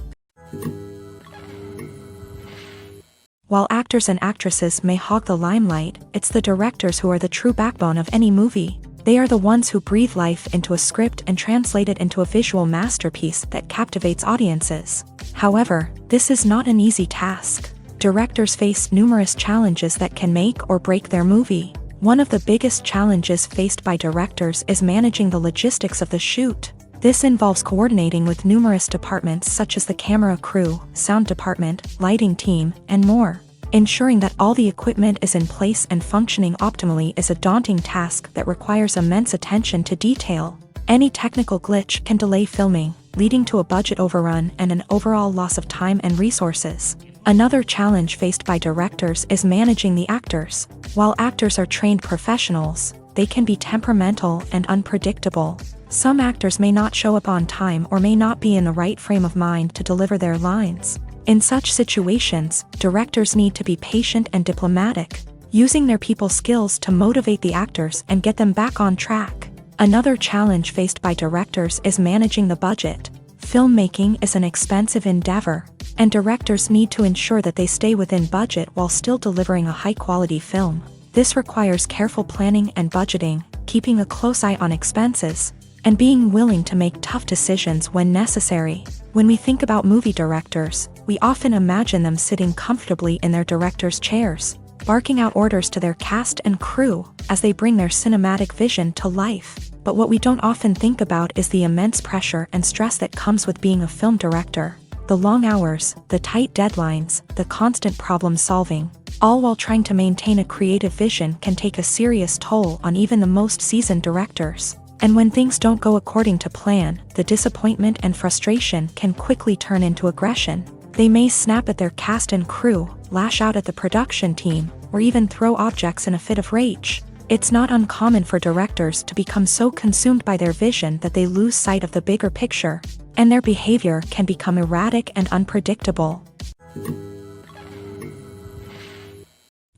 While actors and actresses may hog the limelight, it's the directors who are the true backbone of any movie. They are the ones who breathe life into a script and translate it into a visual masterpiece that captivates audiences. However, this is not an easy task. Directors face numerous challenges that can make or break their movie. One of the biggest challenges faced by directors is managing the logistics of the shoot. This involves coordinating with numerous departments such as the camera crew, sound department, lighting team, and more. Ensuring that all the equipment is in place and functioning optimally is a daunting task that requires immense attention to detail. Any technical glitch can delay filming, leading to a budget overrun and an overall loss of time and resources. Another challenge faced by directors is managing the actors. While actors are trained professionals, they can be temperamental and unpredictable. Some actors may not show up on time or may not be in the right frame of mind to deliver their lines. In such situations, directors need to be patient and diplomatic, using their people skills to motivate the actors and get them back on track. Another challenge faced by directors is managing the budget. Filmmaking is an expensive endeavor, and directors need to ensure that they stay within budget while still delivering a high-quality film. This requires careful planning and budgeting, keeping a close eye on expenses, and being willing to make tough decisions when necessary. When we think about movie directors, we often imagine them sitting comfortably in their director's chairs, barking out orders to their cast and crew as they bring their cinematic vision to life. But what we don't often think about is the immense pressure and stress that comes with being a film director. The long hours, the tight deadlines, the constant problem solving, all while trying to maintain a creative vision can take a serious toll on even the most seasoned directors. And when things don't go according to plan, the disappointment and frustration can quickly turn into aggression. They may snap at their cast and crew, lash out at the production team, or even throw objects in a fit of rage. It's not uncommon for directors to become so consumed by their vision that they lose sight of the bigger picture, and their behavior can become erratic and unpredictable.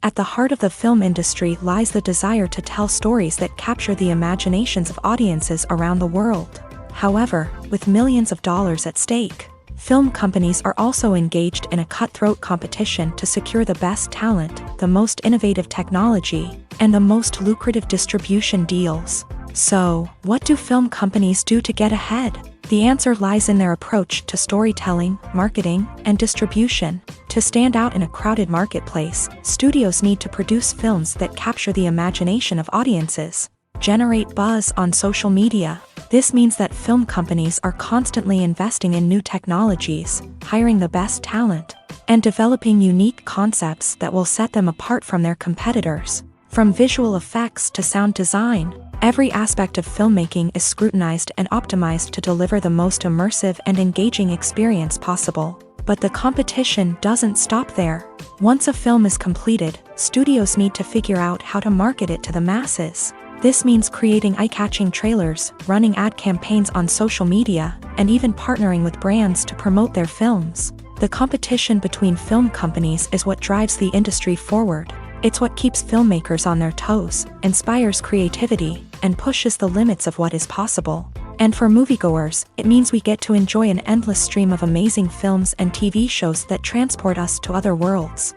At the heart of the film industry lies the desire to tell stories that capture the imaginations of audiences around the world. However, with millions of dollars at stake, film companies are also engaged in a cutthroat competition to secure the best talent, the most innovative technology, and the most lucrative distribution deals. So, what do film companies do to get ahead? The answer lies in their approach to storytelling, marketing, and distribution. To stand out in a crowded marketplace, studios need to produce films that capture the imagination of audiences, generate buzz on social media. This means that film companies are constantly investing in new technologies, hiring the best talent, and developing unique concepts that will set them apart from their competitors. From visual effects to sound design, every aspect of filmmaking is scrutinized and optimized to deliver the most immersive and engaging experience possible. But the competition doesn't stop there. Once a film is completed, studios need to figure out how to market it to the masses. This means creating eye-catching trailers, running ad campaigns on social media, and even partnering with brands to promote their films. The competition between film companies is what drives the industry forward. It's what keeps filmmakers on their toes, inspires creativity, and pushes the limits of what is possible. And for moviegoers, it means we get to enjoy an endless stream of amazing films and TV shows that transport us to other worlds.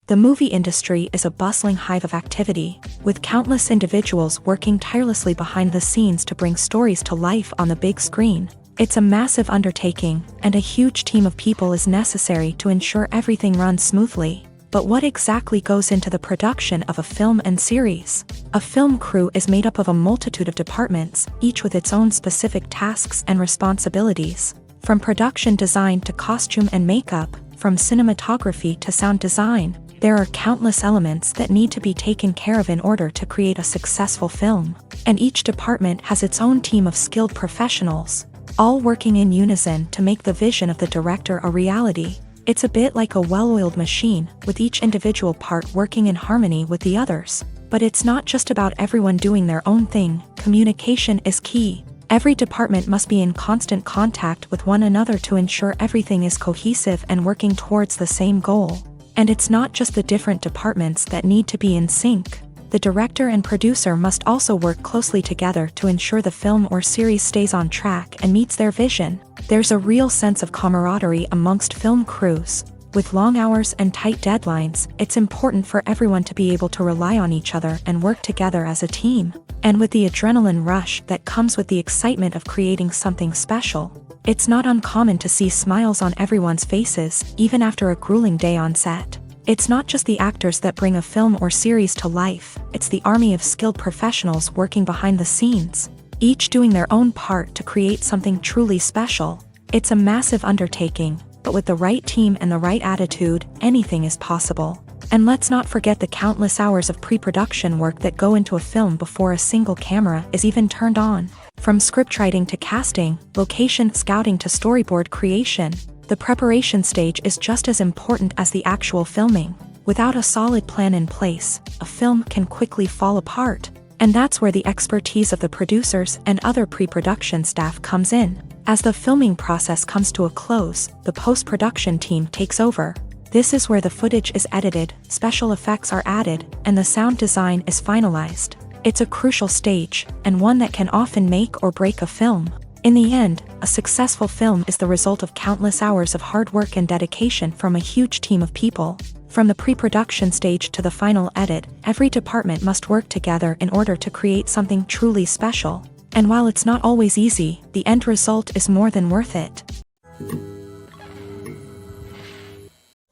The movie industry is a bustling hive of activity, with countless individuals working tirelessly behind the scenes to bring stories to life on the big screen. It's a massive undertaking, and a huge team of people is necessary to ensure everything runs smoothly. But what exactly goes into the production of a film and series? A film crew is made up of a multitude of departments, each with its own specific tasks and responsibilities. From production design to costume and makeup, from cinematography to sound design, there are countless elements that need to be taken care of in order to create a successful film. And each department has its own team of skilled professionals, all working in unison to make the vision of the director a reality. It's a bit like a well-oiled machine, with each individual part working in harmony with the others. But it's not just about everyone doing their own thing. Communication is key. Every department must be in constant contact with one another to ensure everything is cohesive and working towards the same goal. And it's not just the different departments that need to be in sync. The director and producer must also work closely together to ensure the film or series stays on track and meets their vision. There's a real sense of camaraderie amongst film crews. With long hours and tight deadlines, it's important for everyone to be able to rely on each other and work together as a team. And with the adrenaline rush that comes with the excitement of creating something special, it's not uncommon to see smiles on everyone's faces, even after a grueling day on set. It's not just the actors that bring a film or series to life, it's the army of skilled professionals working behind the scenes, each doing their own part to create something truly special. It's a massive undertaking, but with the right team and the right attitude, anything is possible. And let's not forget the countless hours of pre-production work that go into a film before a single camera is even turned on. From scriptwriting to casting, location scouting to storyboard creation, the preparation stage is just as important as the actual filming. Without a solid plan in place, a film can quickly fall apart. And that's where the expertise of the producers and other pre-production staff comes in. As the filming process comes to a close, the post-production team takes over. This is where the footage is edited, special effects are added, and the sound design is finalized. It's a crucial stage, and one that can often make or break a film. In the end, a successful film is the result of countless hours of hard work and dedication from a huge team of people. From the pre-production stage to the final edit, every department must work together in order to create something truly special. And while it's not always easy, the end result is more than worth it.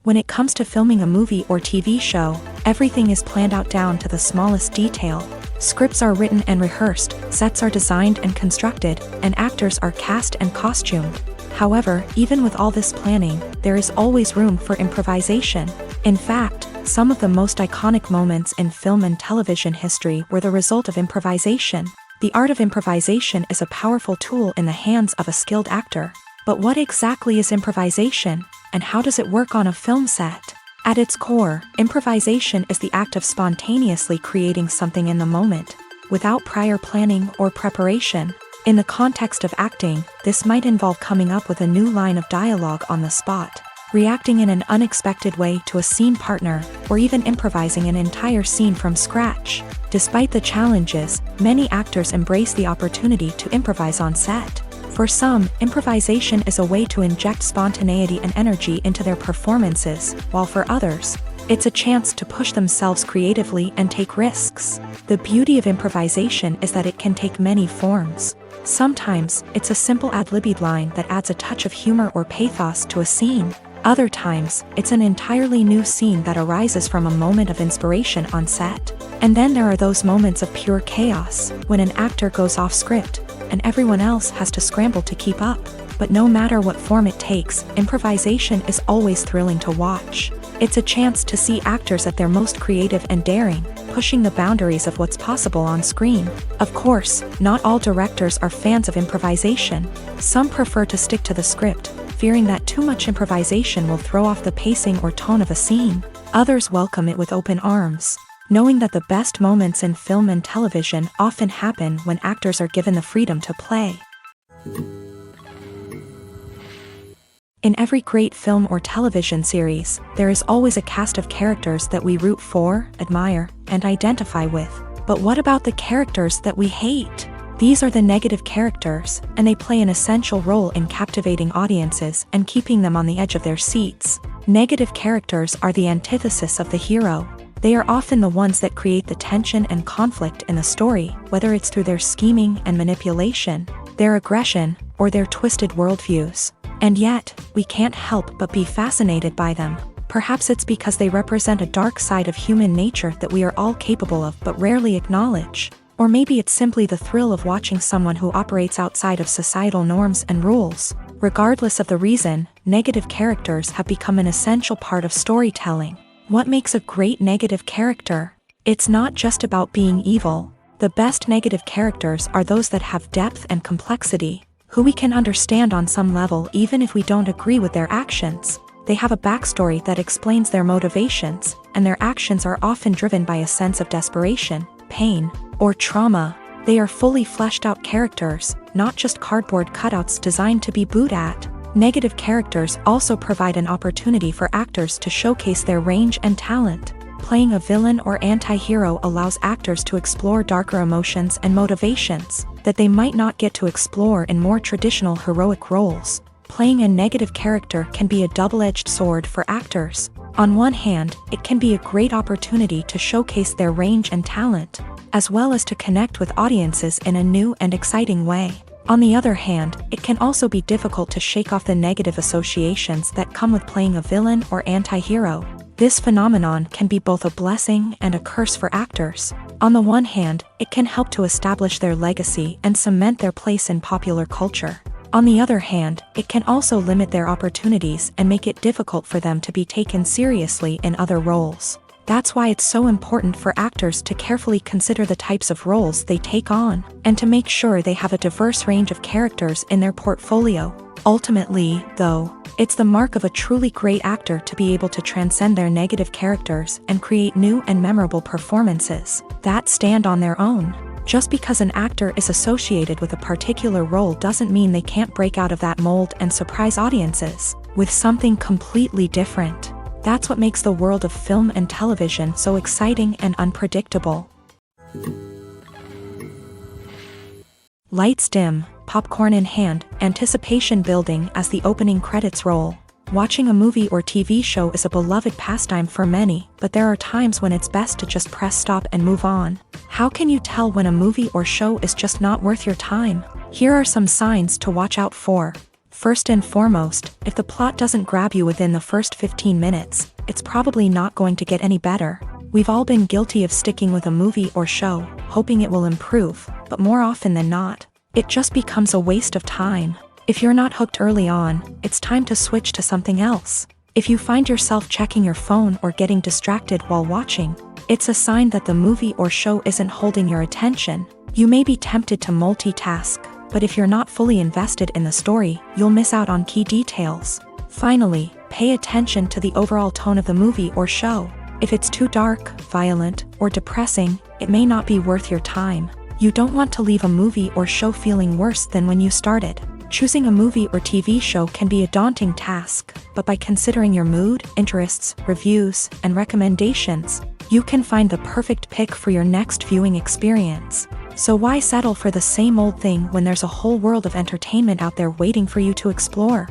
When it comes to filming a movie or TV show, everything is planned out down to the smallest detail. Scripts are written and rehearsed, sets are designed and constructed, and actors are cast and costumed. However, even with all this planning, there is always room for improvisation. In fact, some of the most iconic moments in film and television history were the result of improvisation. The art of improvisation is a powerful tool in the hands of a skilled actor. But what exactly is improvisation, and how does it work on a film set? At its core, improvisation is the act of spontaneously creating something in the moment, without prior planning or preparation. In the context of acting, this might involve coming up with a new line of dialogue on the spot, reacting in an unexpected way to a scene partner, or even improvising an entire scene from scratch. Despite the challenges, many actors embrace the opportunity to improvise on set. For some, improvisation is a way to inject spontaneity and energy into their performances, while for others, it's a chance to push themselves creatively and take risks. The beauty of improvisation is that it can take many forms. Sometimes, it's a simple ad-libbed line that adds a touch of humor or pathos to a scene. Other times, it's an entirely new scene that arises from a moment of inspiration on set. And then there are those moments of pure chaos, when an actor goes off script, and everyone else has to scramble to keep up. But no matter what form it takes, improvisation is always thrilling to watch. It's a chance to see actors at their most creative and daring, pushing the boundaries of what's possible on screen. Of course, not all directors are fans of improvisation. Some prefer to stick to the script, fearing that too much improvisation will throw off the pacing or tone of a scene. Others welcome it with open arms, knowing that the best moments in film and television often happen when actors are given the freedom to play. In every great film or television series, there is always a cast of characters that we root for, admire, and identify with. But what about the characters that we hate? These are the negative characters, and they play an essential role in captivating audiences and keeping them on the edge of their seats. Negative characters are the antithesis of the hero. They are often the ones that create the tension and conflict in the story, whether it's through their scheming and manipulation, their aggression, or their twisted worldviews. And yet, we can't help but be fascinated by them. Perhaps it's because they represent a dark side of human nature that we are all capable of but rarely acknowledge. Or maybe it's simply the thrill of watching someone who operates outside of societal norms and rules. Regardless of the reason, negative characters have become an essential part of storytelling. What makes a great negative character? It's not just about being evil. The best negative characters are those that have depth and complexity, who we can understand on some level even if we don't agree with their actions. They have a backstory that explains their motivations, and their actions are often driven by a sense of desperation, pain, or trauma. They are fully fleshed out characters, not just cardboard cutouts designed to be booed at. Negative characters also provide an opportunity for actors to showcase their range and talent. Playing a villain or anti-hero allows actors to explore darker emotions and motivations that they might not get to explore in more traditional heroic roles. Playing a negative character can be a double-edged sword for actors. On one hand, it can be a great opportunity to showcase their range and talent, as well as to connect with audiences in a new and exciting way. On the other hand, it can also be difficult to shake off the negative associations that come with playing a villain or anti-hero. This phenomenon can be both a blessing and a curse for actors. On the one hand, it can help to establish their legacy and cement their place in popular culture. On the other hand, it can also limit their opportunities and make it difficult for them to be taken seriously in other roles. That's why it's so important for actors to carefully consider the types of roles they take on, and to make sure they have a diverse range of characters in their portfolio. Ultimately, though, it's the mark of a truly great actor to be able to transcend their negative characters and create new and memorable performances that stand on their own. Just because an actor is associated with a particular role doesn't mean they can't break out of that mold and surprise audiences with something completely different. That's what makes the world of film and television so exciting and unpredictable. Lights dim, popcorn in hand, anticipation building as the opening credits roll. Watching a movie or TV show is a beloved pastime for many, but there are times when it's best to just press stop and move on. How can you tell when a movie or show is just not worth your time? Here are some signs to watch out for. First and foremost, if the plot doesn't grab you within the first 15 minutes, it's probably not going to get any better. We've all been guilty of sticking with a movie or show, hoping it will improve, but more often than not, it just becomes a waste of time. If you're not hooked early on, it's time to switch to something else. If you find yourself checking your phone or getting distracted while watching, it's a sign that the movie or show isn't holding your attention. You may be tempted to multitask, but if you're not fully invested in the story, you'll miss out on key details. Finally, pay attention to the overall tone of the movie or show. If it's too dark, violent, or depressing, it may not be worth your time. You don't want to leave a movie or show feeling worse than when you started. Choosing a movie or TV show can be a daunting task, but by considering your mood, interests, reviews, and recommendations, you can find the perfect pick for your next viewing experience. So why settle for the same old thing when there's a whole world of entertainment out there waiting for you to explore?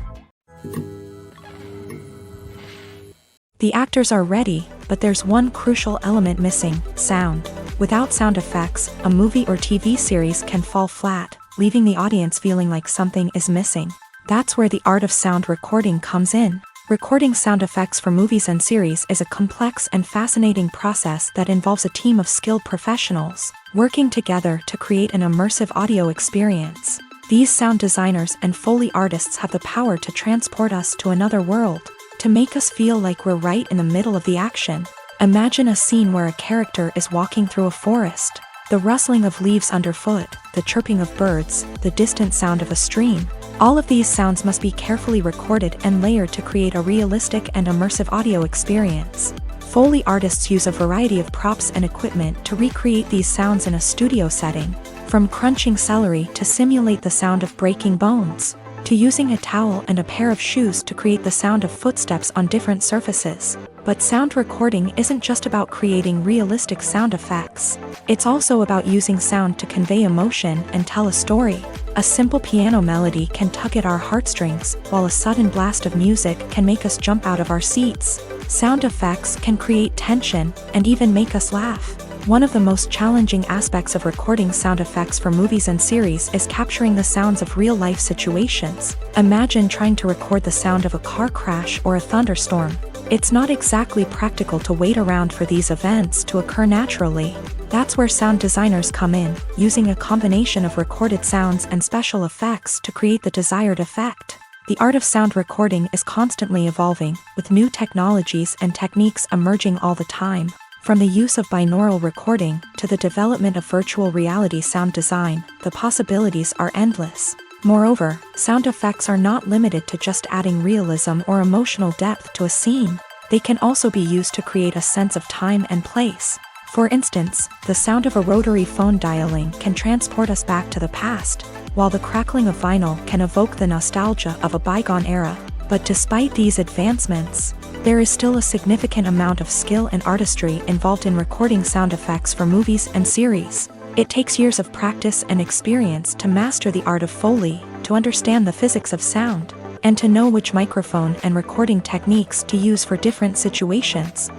The actors are ready, but there's one crucial element missing: sound. Without sound effects, a movie or TV series can fall flat, leaving the audience feeling like something is missing. That's where the art of sound recording comes in. Recording sound effects for movies and series is a complex and fascinating process that involves a team of skilled professionals working together to create an immersive audio experience. These sound designers and Foley artists have the power to transport us to another world, to make us feel like we're right in the middle of the action. Imagine a scene where a character is walking through a forest. The rustling of leaves underfoot, the chirping of birds, the distant sound of a stream. All of these sounds must be carefully recorded and layered to create a realistic and immersive audio experience. Foley artists use a variety of props and equipment to recreate these sounds in a studio setting, from crunching celery to simulate the sound of breaking bones, to using a towel and a pair of shoes to create the sound of footsteps on different surfaces. But sound recording isn't just about creating realistic sound effects. It's also about using sound to convey emotion and tell a story. A simple piano melody can tug at our heartstrings, while a sudden blast of music can make us jump out of our seats. Sound effects can create tension and even make us laugh. One of the most challenging aspects of recording sound effects for movies and series is capturing the sounds of real-life situations. Imagine trying to record the sound of a car crash or a thunderstorm. It's not exactly practical to wait around for these events to occur naturally. That's where sound designers come in, using a combination of recorded sounds and special effects to create the desired effect. The art of sound recording is constantly evolving, with new technologies and techniques emerging all the time. From the use of binaural recording to the development of virtual reality sound design, the possibilities are endless. Moreover, sound effects are not limited to just adding realism or emotional depth to a scene. They can also be used to create a sense of time and place. For instance, the sound of a rotary phone dialing can transport us back to the past, while the crackling of vinyl can evoke the nostalgia of a bygone era. But despite these advancements, there is still a significant amount of skill and artistry involved in recording sound effects for movies and series. It takes years of practice and experience to master the art of Foley, to understand the physics of sound, and to know which microphone and recording techniques to use for different situations.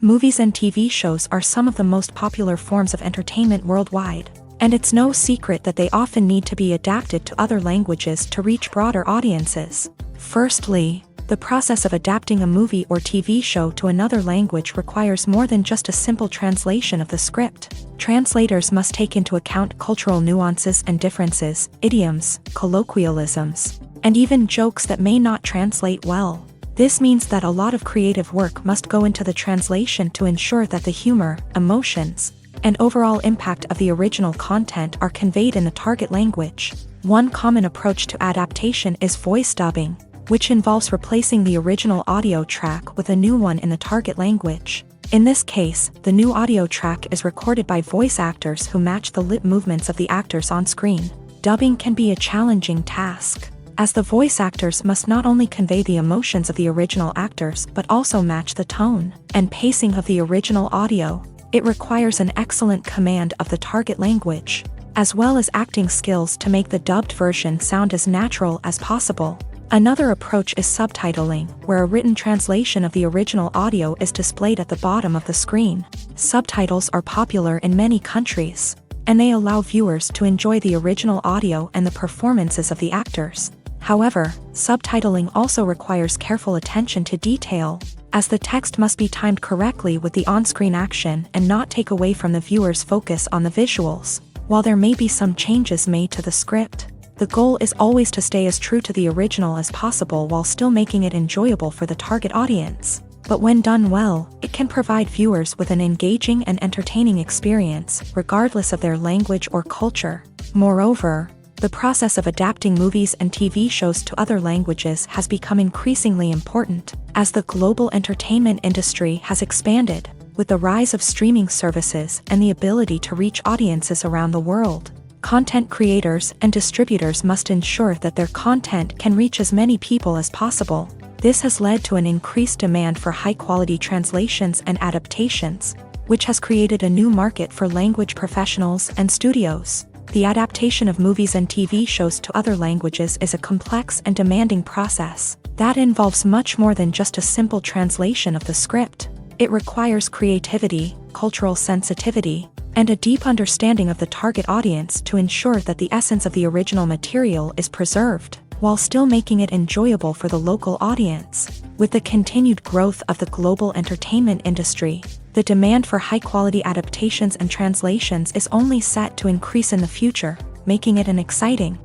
Movies and TV shows are some of the most popular forms of entertainment worldwide, and it's no secret that they often need to be adapted to other languages to reach broader audiences. Firstly, the process of adapting a movie or TV show to another language requires more than just a simple translation of the script. Translators must take into account cultural nuances and differences, idioms, colloquialisms, and even jokes that may not translate well. This means that a lot of creative work must go into the translation to ensure that the humor, emotions, and overall impact of the original content are conveyed in the target language. One common approach to adaptation is voice dubbing, which involves replacing the original audio track with a new one in the target language. In this case, the new audio track is recorded by voice actors who match the lip movements of the actors on screen. Dubbing can be a challenging task, as the voice actors must not only convey the emotions of the original actors but also match the tone and pacing of the original audio. It requires an excellent command of the target language, as well as acting skills to make the dubbed version sound as natural as possible. Another approach is subtitling, where a written translation of the original audio is displayed at the bottom of the screen. Subtitles are popular in many countries, and they allow viewers to enjoy the original audio and the performances of the actors. However, subtitling also requires careful attention to detail, as the text must be timed correctly with the on-screen action and not take away from the viewer's focus on the visuals. While there may be some changes made to the script, the goal is always to stay as true to the original as possible while still making it enjoyable for the target audience. But when done well, it can provide viewers with an engaging and entertaining experience, regardless of their language or culture. Moreover, the process of adapting movies and TV shows to other languages has become increasingly important, as the global entertainment industry has expanded, with the rise of streaming services and the ability to reach audiences around the world. Content creators and distributors must ensure that their content can reach as many people as possible. This has led to an increased demand for high-quality translations and adaptations, which has created a new market for language professionals and studios. The adaptation of movies and TV shows to other languages is a complex and demanding process that involves much more than just a simple translation of the script. It requires creativity, cultural sensitivity, and a deep understanding of the target audience to ensure that the essence of the original material is preserved, while still making it enjoyable for the local audience. With the continued growth of the global entertainment industry, the demand for high-quality adaptations and translations is only set to increase in the future, making it an exciting.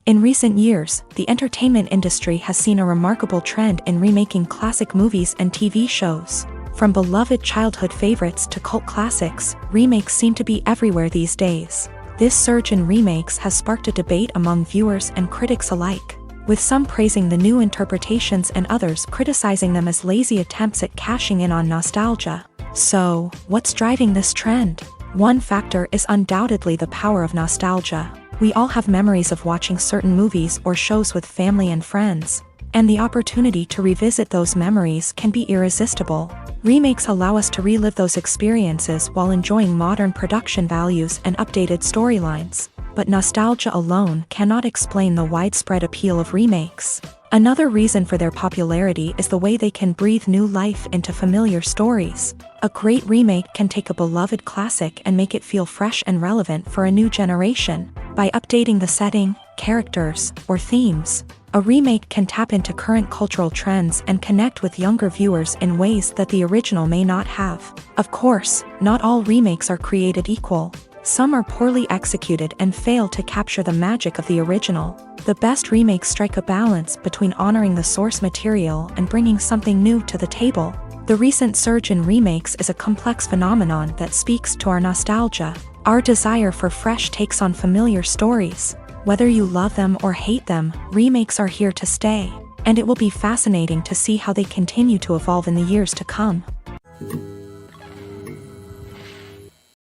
In recent years, the entertainment industry has seen a remarkable trend in remaking classic movies and TV shows. From beloved childhood favorites to cult classics, remakes seem to be everywhere these days. This surge in remakes has sparked a debate among viewers and critics alike, with some praising the new interpretations and others criticizing them as lazy attempts at cashing in on nostalgia. So, what's driving this trend? One factor is undoubtedly the power of nostalgia. We all have memories of watching certain movies or shows with family and friends, and the opportunity to revisit those memories can be irresistible. Remakes allow us to relive those experiences while enjoying modern production values and updated storylines. But nostalgia alone cannot explain the widespread appeal of remakes. Another reason for their popularity is the way they can breathe new life into familiar stories. A great remake can take a beloved classic and make it feel fresh and relevant for a new generation. By updating the setting, characters, or themes, a remake can tap into current cultural trends and connect with younger viewers in ways that the original may not have. Of course, not all remakes are created equal. Some are poorly executed and fail to capture the magic of the original. The best remakes strike a balance between honoring the source material and bringing something new to the table. The recent surge in remakes is a complex phenomenon that speaks to our nostalgia, our desire for fresh takes on familiar stories. Whether you love them or hate them, remakes are here to stay, and it will be fascinating to see how they continue to evolve in the years to come.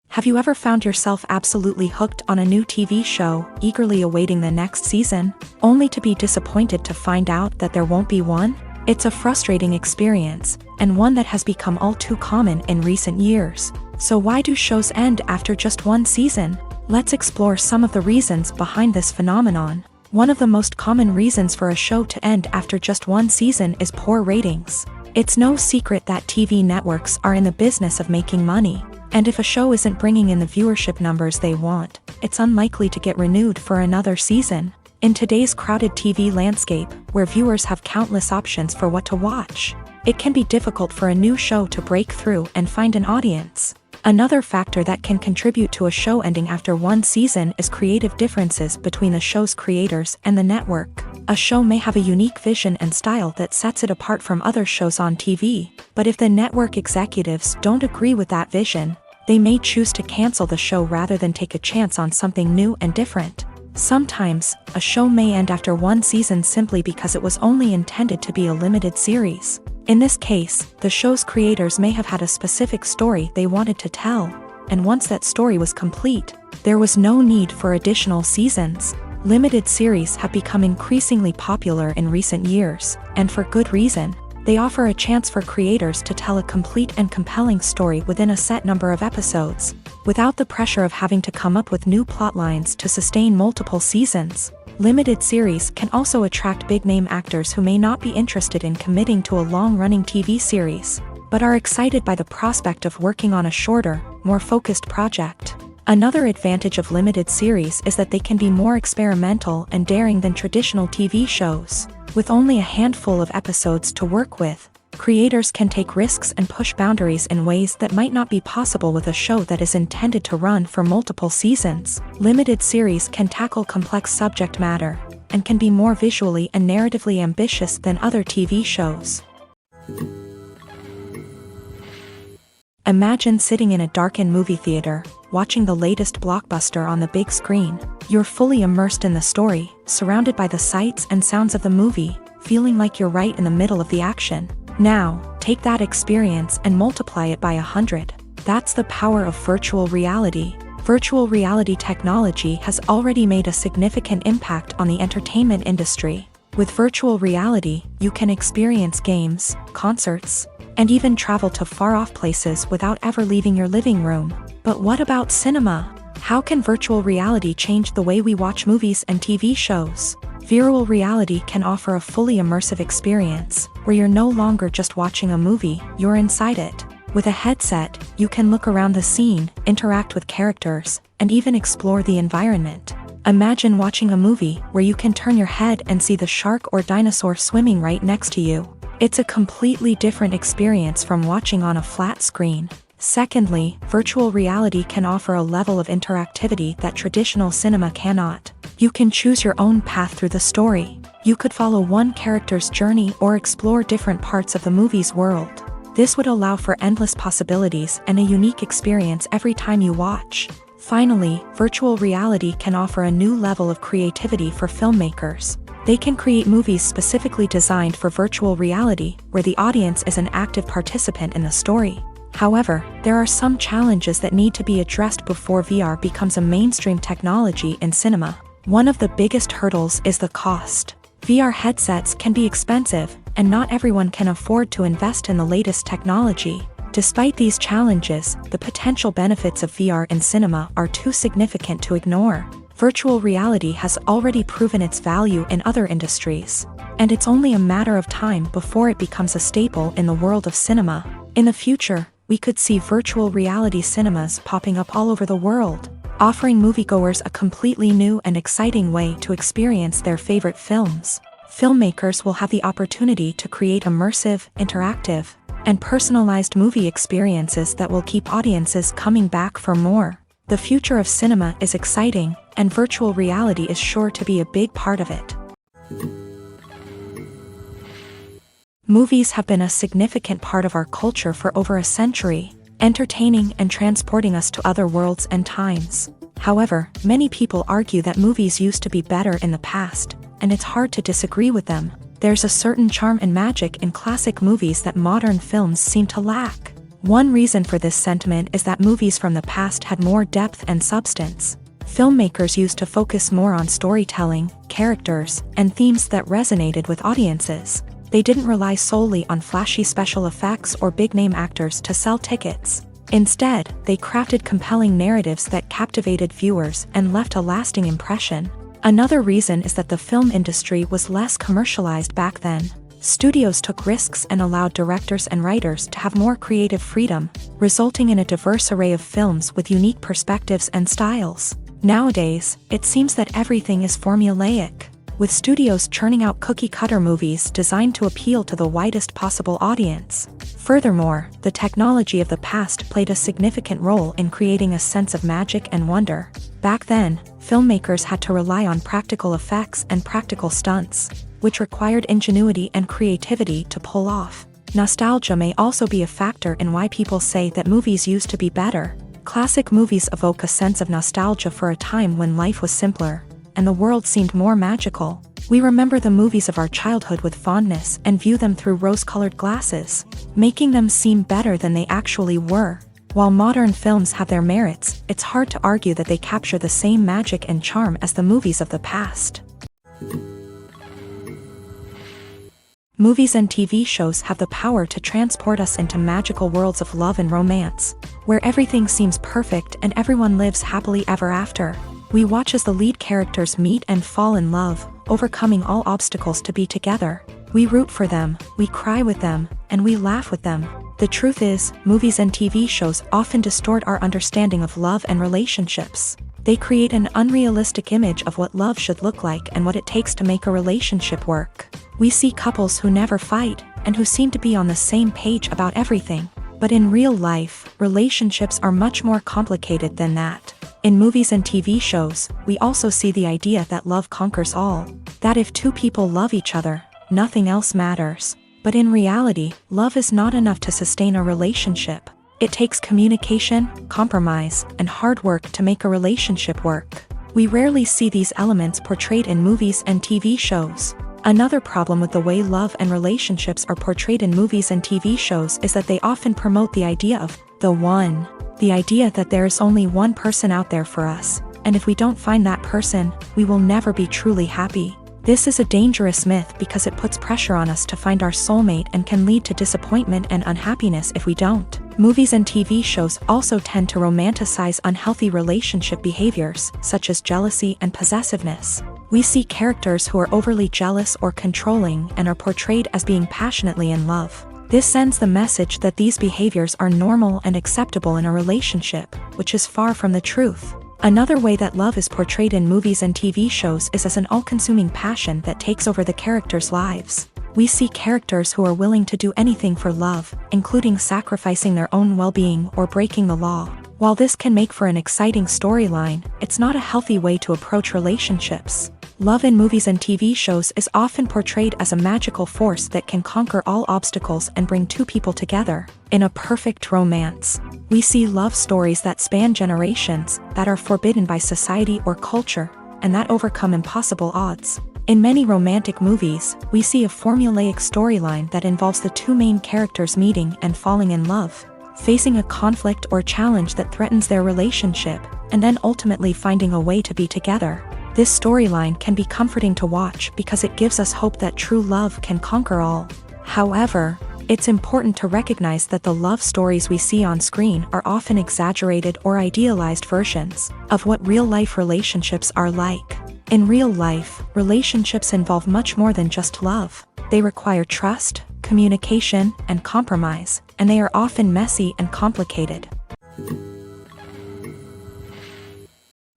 Have you ever found yourself absolutely hooked on a new TV show, eagerly awaiting the next season, only to be disappointed to find out that there won't be one? It's a frustrating experience, and one that has become all too common in recent years. So why do shows end after just one season? Let's explore some of the reasons behind this phenomenon. One of the most common reasons for a show to end after just one season is poor ratings. It's no secret that TV networks are in the business of making money, and if a show isn't bringing in the viewership numbers they want, it's unlikely to get renewed for another season. In today's crowded TV landscape, where viewers have countless options for what to watch, it can be difficult for a new show to break through and find an audience. Another factor that can contribute to a show ending after one season is creative differences between the show's creators and the network. A show may have a unique vision and style that sets it apart from other shows on TV, but if the network executives don't agree with that vision, they may choose to cancel the show rather than take a chance on something new and different. Sometimes, a show may end after one season simply because it was only intended to be a limited series. In this case, the show's creators may have had a specific story they wanted to tell, and once that story was complete, there was no need for additional seasons. Limited series have become increasingly popular in recent years, and for good reason. They offer a chance for creators to tell a complete and compelling story within a set number of episodes, without the pressure of having to come up with new plotlines to sustain multiple seasons. Limited series can also attract big-name actors who may not be interested in committing to a long-running TV series, but are excited by the prospect of working on a shorter, more focused project. Another advantage of limited series is that they can be more experimental and daring than traditional TV shows. With only a handful of episodes to work with, creators can take risks and push boundaries in ways that might not be possible with a show that is intended to run for multiple seasons. Limited series can tackle complex subject matter, and can be more visually and narratively ambitious than other TV shows. Imagine sitting in a darkened movie theater, watching the latest blockbuster on the big screen. You're fully immersed in the story, surrounded by the sights and sounds of the movie, feeling like you're right in the middle of the action. Now, take that experience and multiply it by 100. That's the power of virtual reality. Virtual reality technology has already made a significant impact on the entertainment industry. With virtual reality, you can experience games, concerts, and even travel to far-off places without ever leaving your living room. But what about cinema? How can virtual reality change the way we watch movies and TV shows? Virtual reality can offer a fully immersive experience, where you're no longer just watching a movie, you're inside it. With a headset, you can look around the scene, interact with characters, and even explore the environment. Imagine watching a movie where you can turn your head and see the shark or dinosaur swimming right next to you. It's a completely different experience from watching on a flat screen. Secondly, virtual reality can offer a level of interactivity that traditional cinema cannot. You can choose your own path through the story. You could follow one character's journey or explore different parts of the movie's world. This would allow for endless possibilities and a unique experience every time you watch. Finally, virtual reality can offer a new level of creativity for filmmakers. They can create movies specifically designed for virtual reality, where the audience is an active participant in the story. However, there are some challenges that need to be addressed before VR becomes a mainstream technology in cinema. One of the biggest hurdles is the cost. VR headsets can be expensive, and not everyone can afford to invest in the latest technology. Despite these challenges, the potential benefits of VR in cinema are too significant to ignore. Virtual reality has already proven its value in other industries, and it's only a matter of time before it becomes a staple in the world of cinema. In the future, we could see virtual reality cinemas popping up all over the world, offering moviegoers a completely new and exciting way to experience their favorite films. Filmmakers will have the opportunity to create immersive, interactive, and personalized movie experiences that will keep audiences coming back for more. The future of cinema is exciting, and virtual reality is sure to be a big part of it. Movies have been a significant part of our culture for over a century, entertaining and transporting us to other worlds and times. However, many people argue that movies used to be better in the past, and it's hard to disagree with them. There's a certain charm and magic in classic movies that modern films seem to lack. One reason for this sentiment is that movies from the past had more depth and substance. Filmmakers used to focus more on storytelling, characters, and themes that resonated with audiences. They didn't rely solely on flashy special effects or big-name actors to sell tickets. Instead, they crafted compelling narratives that captivated viewers and left a lasting impression. Another reason is that the film industry was less commercialized back then. Studios took risks and allowed directors and writers to have more creative freedom, resulting in a diverse array of films with unique perspectives and styles. Nowadays, it seems that everything is formulaic, with studios churning out cookie-cutter movies designed to appeal to the widest possible audience. Furthermore, the technology of the past played a significant role in creating a sense of magic and wonder. Back then, filmmakers had to rely on practical effects and practical stunts, which required ingenuity and creativity to pull off. Nostalgia may also be a factor in why people say that movies used to be better. Classic movies evoke a sense of nostalgia for a time when life was simpler, and the world seemed more magical. We remember the movies of our childhood with fondness and view them through rose-colored glasses, making them seem better than they actually were. While modern films have their merits, it's hard to argue that they capture the same magic and charm as the movies of the past. Movies and TV shows have the power to transport us into magical worlds of love and romance, where everything seems perfect and everyone lives happily ever after. We watch as the lead characters meet and fall in love, overcoming all obstacles to be together. We root for them, we cry with them, and we laugh with them. The truth is, movies and TV shows often distort our understanding of love and relationships. They create an unrealistic image of what love should look like and what it takes to make a relationship work. We see couples who never fight, and who seem to be on the same page about everything. But in real life, relationships are much more complicated than that. In movies and TV shows, we also see the idea that love conquers all. That if two people love each other, nothing else matters. But in reality, love is not enough to sustain a relationship. It takes communication, compromise, and hard work to make a relationship work. We rarely see these elements portrayed in movies and TV shows. Another problem with the way love and relationships are portrayed in movies and TV shows is that they often promote the idea of The one. The idea that there is only one person out there for us, and if we don't find that person, we will never be truly happy. This is a dangerous myth because it puts pressure on us to find our soulmate and can lead to disappointment and unhappiness if we don't. Movies and TV shows also tend to romanticize unhealthy relationship behaviors, such as jealousy and possessiveness. We see characters who are overly jealous or controlling and are portrayed as being passionately in love. This sends the message that these behaviors are normal and acceptable in a relationship, which is far from the truth. Another way that love is portrayed in movies and TV shows is as an all-consuming passion that takes over the characters' lives. We see characters who are willing to do anything for love, including sacrificing their own well-being or breaking the law. While this can make for an exciting storyline, it's not a healthy way to approach relationships. Love in movies and TV shows is often portrayed as a magical force that can conquer all obstacles and bring two people together. In a perfect romance, we see love stories that span generations, that are forbidden by society or culture, and that overcome impossible odds. In many romantic movies, we see a formulaic storyline that involves the two main characters meeting and falling in love, facing a conflict or challenge that threatens their relationship, and then ultimately finding a way to be together. This storyline can be comforting to watch because it gives us hope that true love can conquer all. However, it's important to recognize that the love stories we see on screen are often exaggerated or idealized versions of what real-life relationships are like. In real life, relationships involve much more than just love. They require trust, communication, and compromise, and they are often messy and complicated.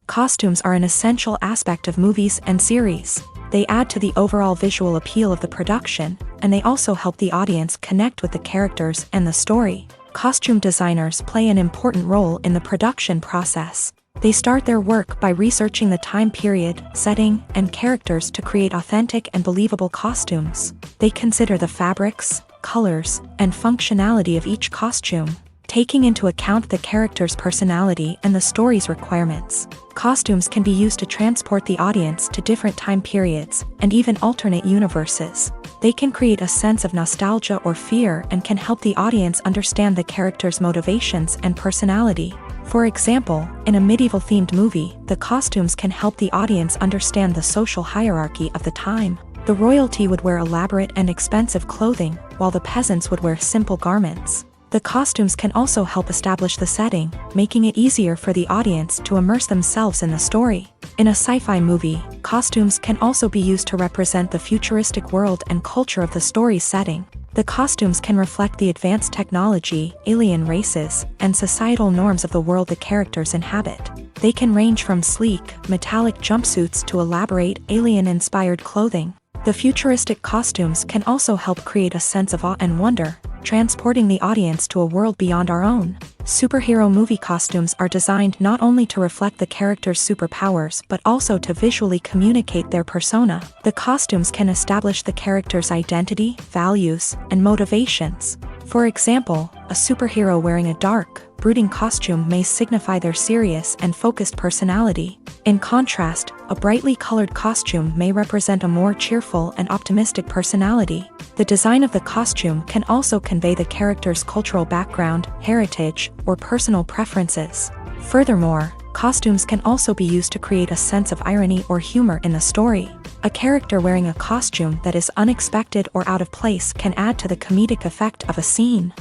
Costumes are an essential aspect of movies and series. They add to the overall visual appeal of the production, and they also help the audience connect with the characters and the story. Costume designers play an important role in the production process. They start their work by researching the time period, setting, and characters to create authentic and believable costumes. They consider the fabrics, colors, and functionality of each costume, taking into account the character's personality and the story's requirements. Costumes can be used to transport the audience to different time periods and even alternate universes. They can create a sense of nostalgia or fear and can help the audience understand the character's motivations and personality. For example, in a medieval-themed movie, the costumes can help the audience understand the social hierarchy of the time. The royalty would wear elaborate and expensive clothing, while the peasants would wear simple garments. The costumes can also help establish the setting, making it easier for the audience to immerse themselves in the story. In a sci-fi movie, costumes can also be used to represent the futuristic world and culture of the story's setting. The costumes can reflect the advanced technology, alien races, and societal norms of the world the characters inhabit. They can range from sleek, metallic jumpsuits to elaborate, alien-inspired clothing. The futuristic costumes can also help create a sense of awe and wonder, transporting the audience to a world beyond our own. Superhero movie costumes are designed not only to reflect the character's superpowers but also to visually communicate their persona. The costumes can establish the character's identity, values, and motivations. For example, a superhero wearing a dark, brooding costume may signify their serious and focused personality. In contrast, a brightly colored costume may represent a more cheerful and optimistic personality. The design of the costume can also convey the character's cultural background, heritage, or personal preferences. Furthermore, costumes can also be used to create a sense of irony or humor in the story. A character wearing a costume that is unexpected or out of place can add to the comedic effect of a scene.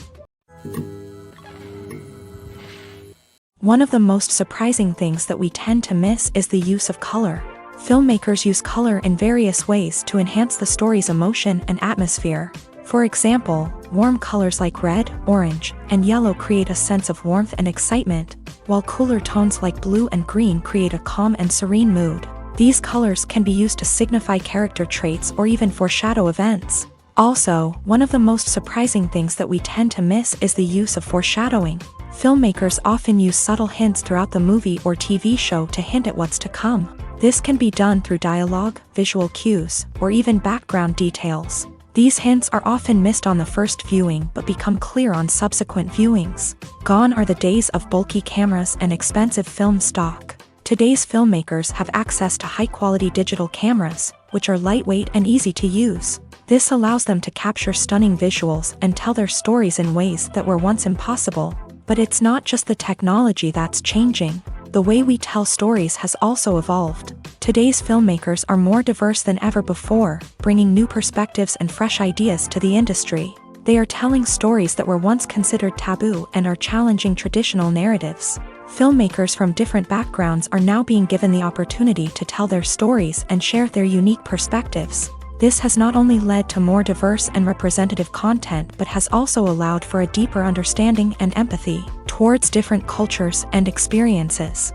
One of the most surprising things that we tend to miss is the use of color. Filmmakers use color in various ways to enhance the story's emotion and atmosphere. For example, warm colors like red, orange, and yellow create a sense of warmth and excitement, while cooler tones like blue and green create a calm and serene mood. These colors can be used to signify character traits or even foreshadow events. Also, one of the most surprising things that we tend to miss is the use of foreshadowing. Filmmakers often use subtle hints throughout the movie or TV show to hint at what's to come. This can be done through dialogue, visual cues, or even background details. These hints are often missed on the first viewing but become clear on subsequent viewings. Gone are the days of bulky cameras and expensive film stock. Today's filmmakers have access to high-quality digital cameras, which are lightweight and easy to use. This allows them to capture stunning visuals and tell their stories in ways that were once impossible. But it's not just the technology that's changing. The way we tell stories has also evolved. Today's filmmakers are more diverse than ever before, bringing new perspectives and fresh ideas to the industry. They are telling stories that were once considered taboo and are challenging traditional narratives. Filmmakers from different backgrounds are now being given the opportunity to tell their stories and share their unique perspectives. This has not only led to more diverse and representative content but has also allowed for a deeper understanding and empathy towards different cultures and experiences.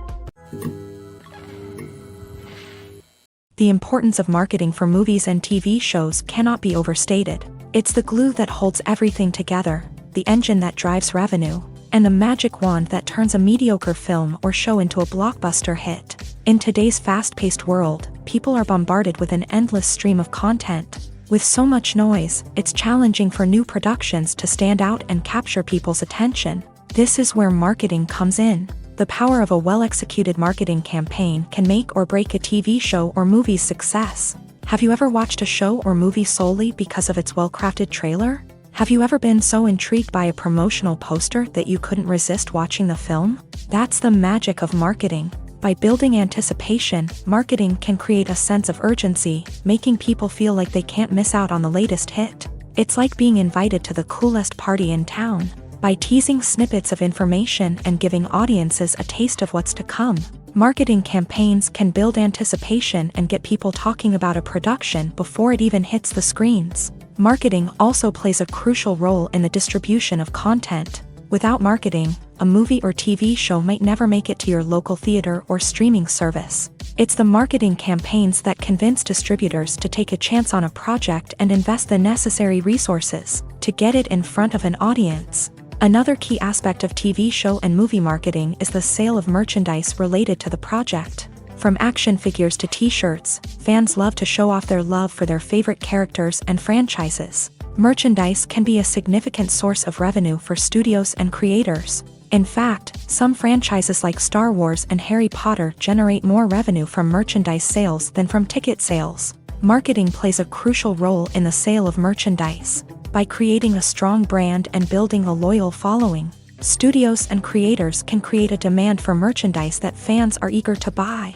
The importance of marketing for movies and TV shows cannot be overstated. It's the glue that holds everything together, the engine that drives revenue, and the magic wand that turns a mediocre film or show into a blockbuster hit. In today's fast-paced world, people are bombarded with an endless stream of content. With so much noise, it's challenging for new productions to stand out and capture people's attention. This is where marketing comes in. The power of a well-executed marketing campaign can make or break a TV show or movie's success. Have you ever watched a show or movie solely because of its well-crafted trailer? Have you ever been so intrigued by a promotional poster that you couldn't resist watching the film? That's the magic of marketing. By building anticipation, marketing can create a sense of urgency, making people feel like they can't miss out on the latest hit. It's like being invited to the coolest party in town. By teasing snippets of information and giving audiences a taste of what's to come, marketing campaigns can build anticipation and get people talking about a production before it even hits the screens. Marketing also plays a crucial role in the distribution of content. Without marketing, a movie or TV show might never make it to your local theater or streaming service. It's the marketing campaigns that convince distributors to take a chance on a project and invest the necessary resources to get it in front of an audience. Another key aspect of TV show and movie marketing is the sale of merchandise related to the project. From action figures to t-shirts, fans love to show off their love for their favorite characters and franchises. Merchandise can be a significant source of revenue for studios and creators. In fact, some franchises like Star Wars and Harry Potter generate more revenue from merchandise sales than from ticket sales. Marketing plays a crucial role in the sale of merchandise. By creating a strong brand and building a loyal following, studios and creators can create a demand for merchandise that fans are eager to buy.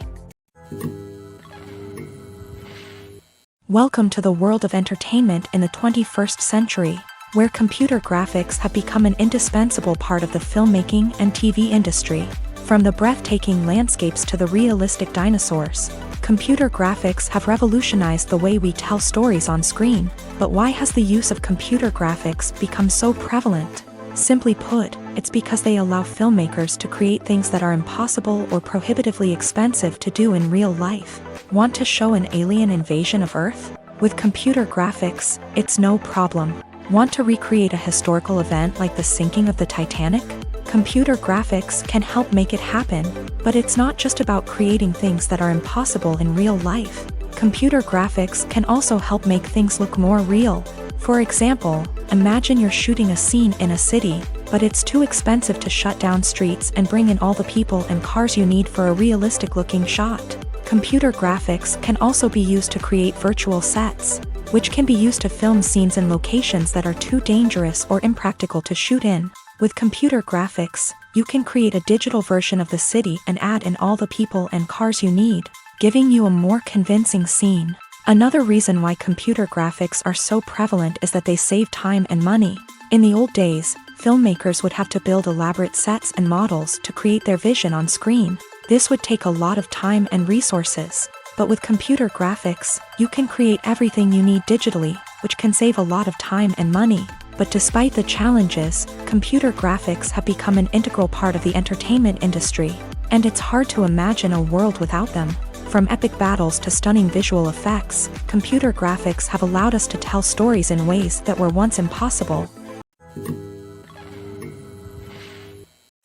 Welcome to the world of entertainment in the 21st century, where computer graphics have become an indispensable part of the filmmaking and TV industry. From the breathtaking landscapes to the realistic dinosaurs, computer graphics have revolutionized the way we tell stories on screen. But why has the use of computer graphics become so prevalent? Simply put, it's because they allow filmmakers to create things that are impossible or prohibitively expensive to do in real life. Want to show an alien invasion of Earth? With computer graphics, it's no problem. Want to recreate a historical event like the sinking of the Titanic? Computer graphics can help make it happen, but it's not just about creating things that are impossible in real life. Computer graphics can also help make things look more real. For example, imagine you're shooting a scene in a city, but it's too expensive to shut down streets and bring in all the people and cars you need for a realistic-looking shot. Computer graphics can also be used to create virtual sets, which can be used to film scenes in locations that are too dangerous or impractical to shoot in. With computer graphics, you can create a digital version of the city and add in all the people and cars you need, giving you a more convincing scene. Another reason why computer graphics are so prevalent is that they save time and money. In the old days, filmmakers would have to build elaborate sets and models to create their vision on screen. This would take a lot of time and resources. But with computer graphics, you can create everything you need digitally, which can save a lot of time and money. But despite the challenges, computer graphics have become an integral part of the entertainment industry, and it's hard to imagine a world without them. From epic battles to stunning visual effects, computer graphics have allowed us to tell stories in ways that were once impossible.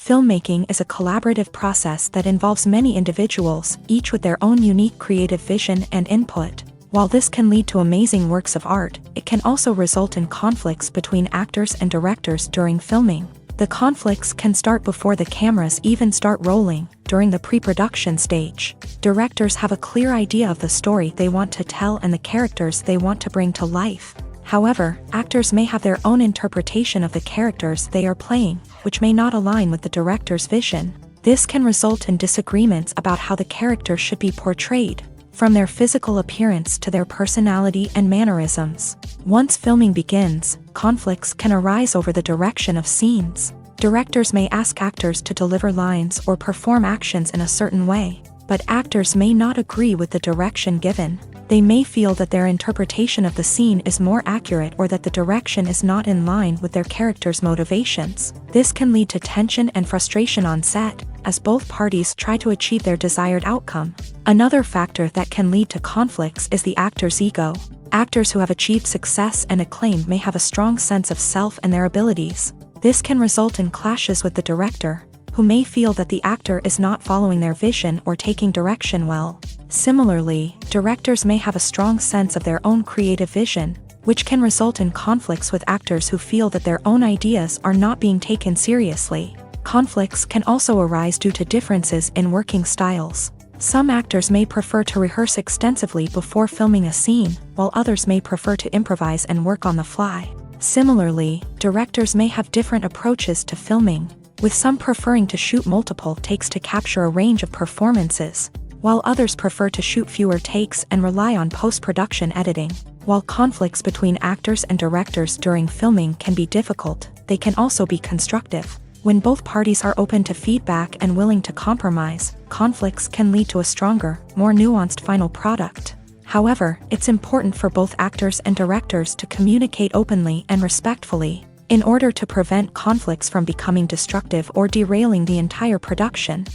Filmmaking is a collaborative process that involves many individuals, each with their own unique creative vision and input. While this can lead to amazing works of art, it can also result in conflicts between actors and directors during filming. The conflicts can start before the cameras even start rolling, during the pre-production stage. Directors have a clear idea of the story they want to tell and the characters they want to bring to life. However, actors may have their own interpretation of the characters they are playing, which may not align with the director's vision. This can result in disagreements about how the character should be portrayed, from their physical appearance to their personality and mannerisms. Once filming begins, conflicts can arise over the direction of scenes. Directors may ask actors to deliver lines or perform actions in a certain way, but actors may not agree with the direction given. They may feel that their interpretation of the scene is more accurate or that the direction is not in line with their character's motivations. This can lead to tension and frustration on set, as both parties try to achieve their desired outcome. Another factor that can lead to conflicts is the actor's ego. Actors who have achieved success and acclaim may have a strong sense of self and their abilities. This can result in clashes with the director, who may feel that the actor is not following their vision or taking direction well. Similarly, directors may have a strong sense of their own creative vision, which can result in conflicts with actors who feel that their own ideas are not being taken seriously. Conflicts can also arise due to differences in working styles. Some actors may prefer to rehearse extensively before filming a scene, while others may prefer to improvise and work on the fly. Similarly, directors may have different approaches to filming, with some preferring to shoot multiple takes to capture a range of performances, while others prefer to shoot fewer takes and rely on post-production editing. While conflicts between actors and directors during filming can be difficult, they can also be constructive. When both parties are open to feedback and willing to compromise, conflicts can lead to a stronger, more nuanced final product. However, it's important for both actors and directors to communicate openly and respectfully, in order to prevent conflicts from becoming destructive or derailing the entire production.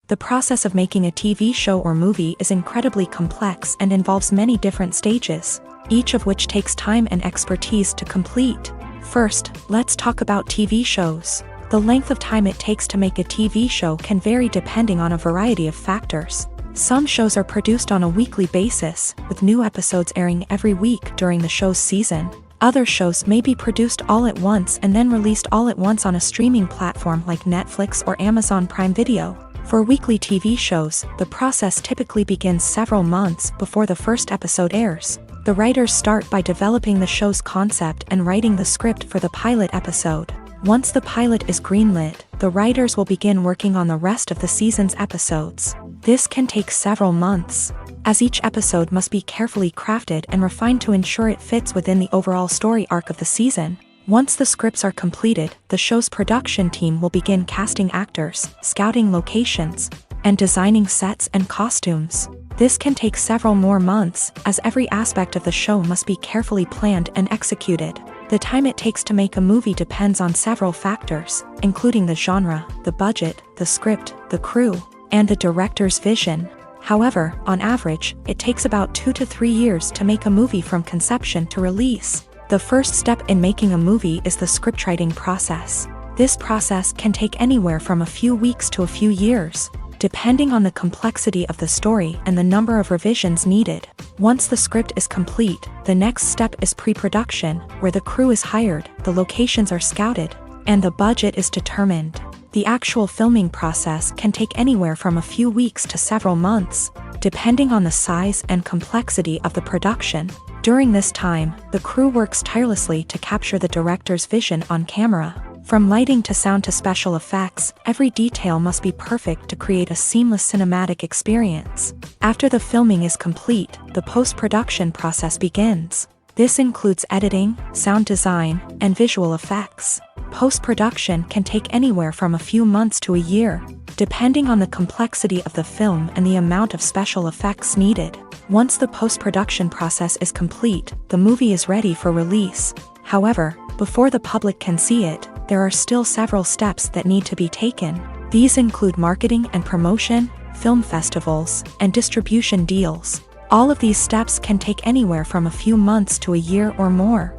The process of making a TV show or movie is incredibly complex and involves many different stages, each of which takes time and expertise to complete. First, let's talk about TV shows. The length of time it takes to make a TV show can vary depending on a variety of factors. Some shows are produced on a weekly basis, with new episodes airing every week during the show's season. Other shows may be produced all at once and then released all at once on a streaming platform like Netflix or Amazon Prime Video. For weekly TV shows, the process typically begins several months before the first episode airs. The writers start by developing the show's concept and writing the script for the pilot episode. Once the pilot is greenlit, the writers will begin working on the rest of the season's episodes. This can take several months, as each episode must be carefully crafted and refined to ensure it fits within the overall story arc of the season. Once the scripts are completed, the show's production team will begin casting actors, scouting locations, and designing sets and costumes. This can take several more months, as every aspect of the show must be carefully planned and executed. The time it takes to make a movie depends on several factors, including the genre, the budget, the script, the crew, and the director's vision. However, on average, it takes about 2 to 3 years to make a movie from conception to release. The first step in making a movie is the scriptwriting process. This process can take anywhere from a few weeks to a few years, depending on the complexity of the story and the number of revisions needed. Once the script is complete, the next step is pre-production, where the crew is hired, the locations are scouted, and the budget is determined. The actual filming process can take anywhere from a few weeks to several months, depending on the size and complexity of the production. During this time, the crew works tirelessly to capture the director's vision on camera. From lighting to sound to special effects, every detail must be perfect to create a seamless cinematic experience. After the filming is complete, the post-production process begins. This includes editing, sound design, and visual effects. Post-production can take anywhere from a few months to a year, depending on the complexity of the film and the amount of special effects needed. Once the post-production process is complete, the movie is ready for release. However, before the public can see it, there are still several steps that need to be taken. These include marketing and promotion, film festivals, and distribution deals. All of these steps can take anywhere from a few months to a year or more.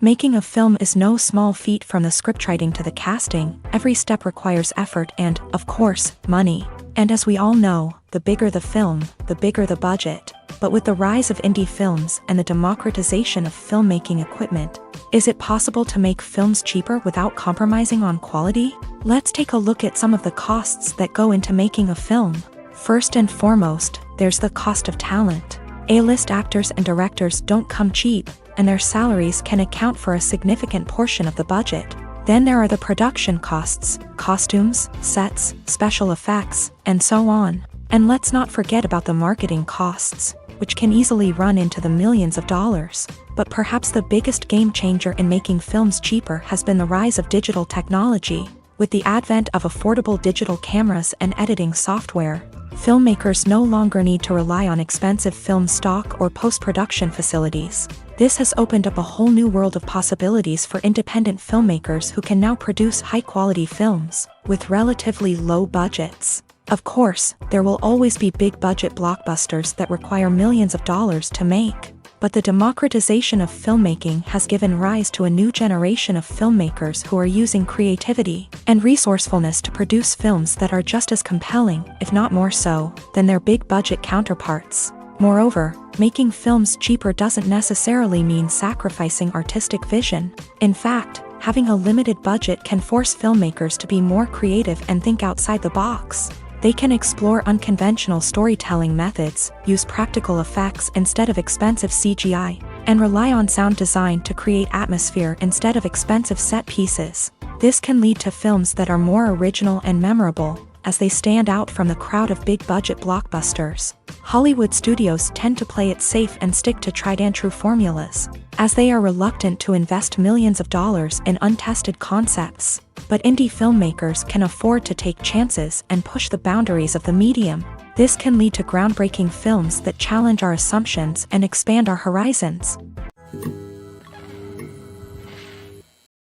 Making a film is no small feat. From the scriptwriting to the casting, every step requires effort and, of course, money. And as we all know, the bigger the film, the bigger the budget. But with the rise of indie films and the democratization of filmmaking equipment, is it possible to make films cheaper without compromising on quality? Let's take a look at some of the costs that go into making a film. First and foremost, there's the cost of talent. A-list actors and directors don't come cheap, and their salaries can account for a significant portion of the budget. Then there are the production costs, costumes, sets, special effects, and so on. And let's not forget about the marketing costs, which can easily run into the millions of dollars. But perhaps the biggest game changer in making films cheaper has been the rise of digital technology. With the advent of affordable digital cameras and editing software, filmmakers no longer need to rely on expensive film stock or post-production facilities. This has opened up a whole new world of possibilities for independent filmmakers who can now produce high-quality films with relatively low budgets. Of course, there will always be big-budget blockbusters that require millions of dollars to make. But the democratization of filmmaking has given rise to a new generation of filmmakers who are using creativity and resourcefulness to produce films that are just as compelling, if not more so, than their big-budget counterparts. Moreover, making films cheaper doesn't necessarily mean sacrificing artistic vision. In fact, having a limited budget can force filmmakers to be more creative and think outside the box. They can explore unconventional storytelling methods, use practical effects instead of expensive CGI, and rely on sound design to create atmosphere instead of expensive set pieces. This can lead to films that are more original and memorable, as they stand out from the crowd of big-budget blockbusters. Hollywood studios tend to play it safe and stick to tried-and-true formulas, as they are reluctant to invest millions of dollars in untested concepts. But indie filmmakers can afford to take chances and push the boundaries of the medium. This can lead to groundbreaking films that challenge our assumptions and expand our horizons.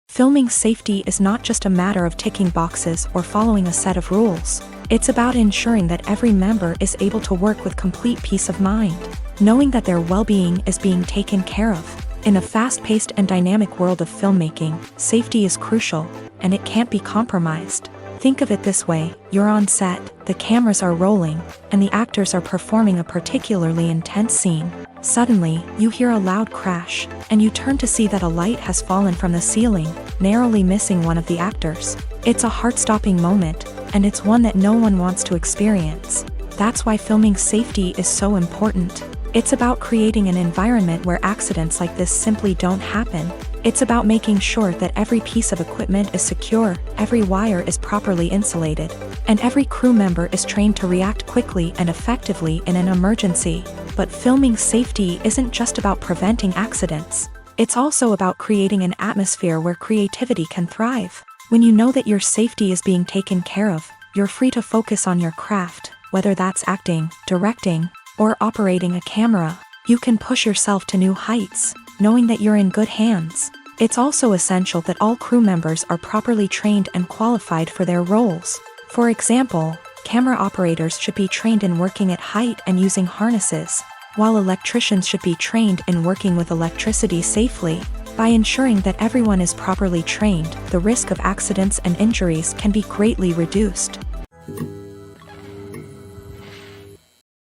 Filming safety is not just a matter of ticking boxes or following a set of rules. It's about ensuring that every member is able to work with complete peace of mind, knowing that their well-being is being taken care of. In a fast-paced and dynamic world of filmmaking, safety is crucial, and it can't be compromised. Think of it this way: you're on set, the cameras are rolling, and the actors are performing a particularly intense scene. Suddenly, you hear a loud crash, and you turn to see that a light has fallen from the ceiling, narrowly missing one of the actors. It's a heart-stopping moment, and it's one that no one wants to experience. That's why filming safety is so important. It's about creating an environment where accidents like this simply don't happen. It's about making sure that every piece of equipment is secure, every wire is properly insulated, and every crew member is trained to react quickly and effectively in an emergency. But filming safety isn't just about preventing accidents. It's also about creating an atmosphere where creativity can thrive. When you know that your safety is being taken care of, you're free to focus on your craft, whether that's acting, directing, or operating a camera. You can push yourself to new heights, knowing that you're in good hands. It's also essential that all crew members are properly trained and qualified for their roles. For example, camera operators should be trained in working at height and using harnesses, while electricians should be trained in working with electricity safely. By ensuring that everyone is properly trained, the risk of accidents and injuries can be greatly reduced.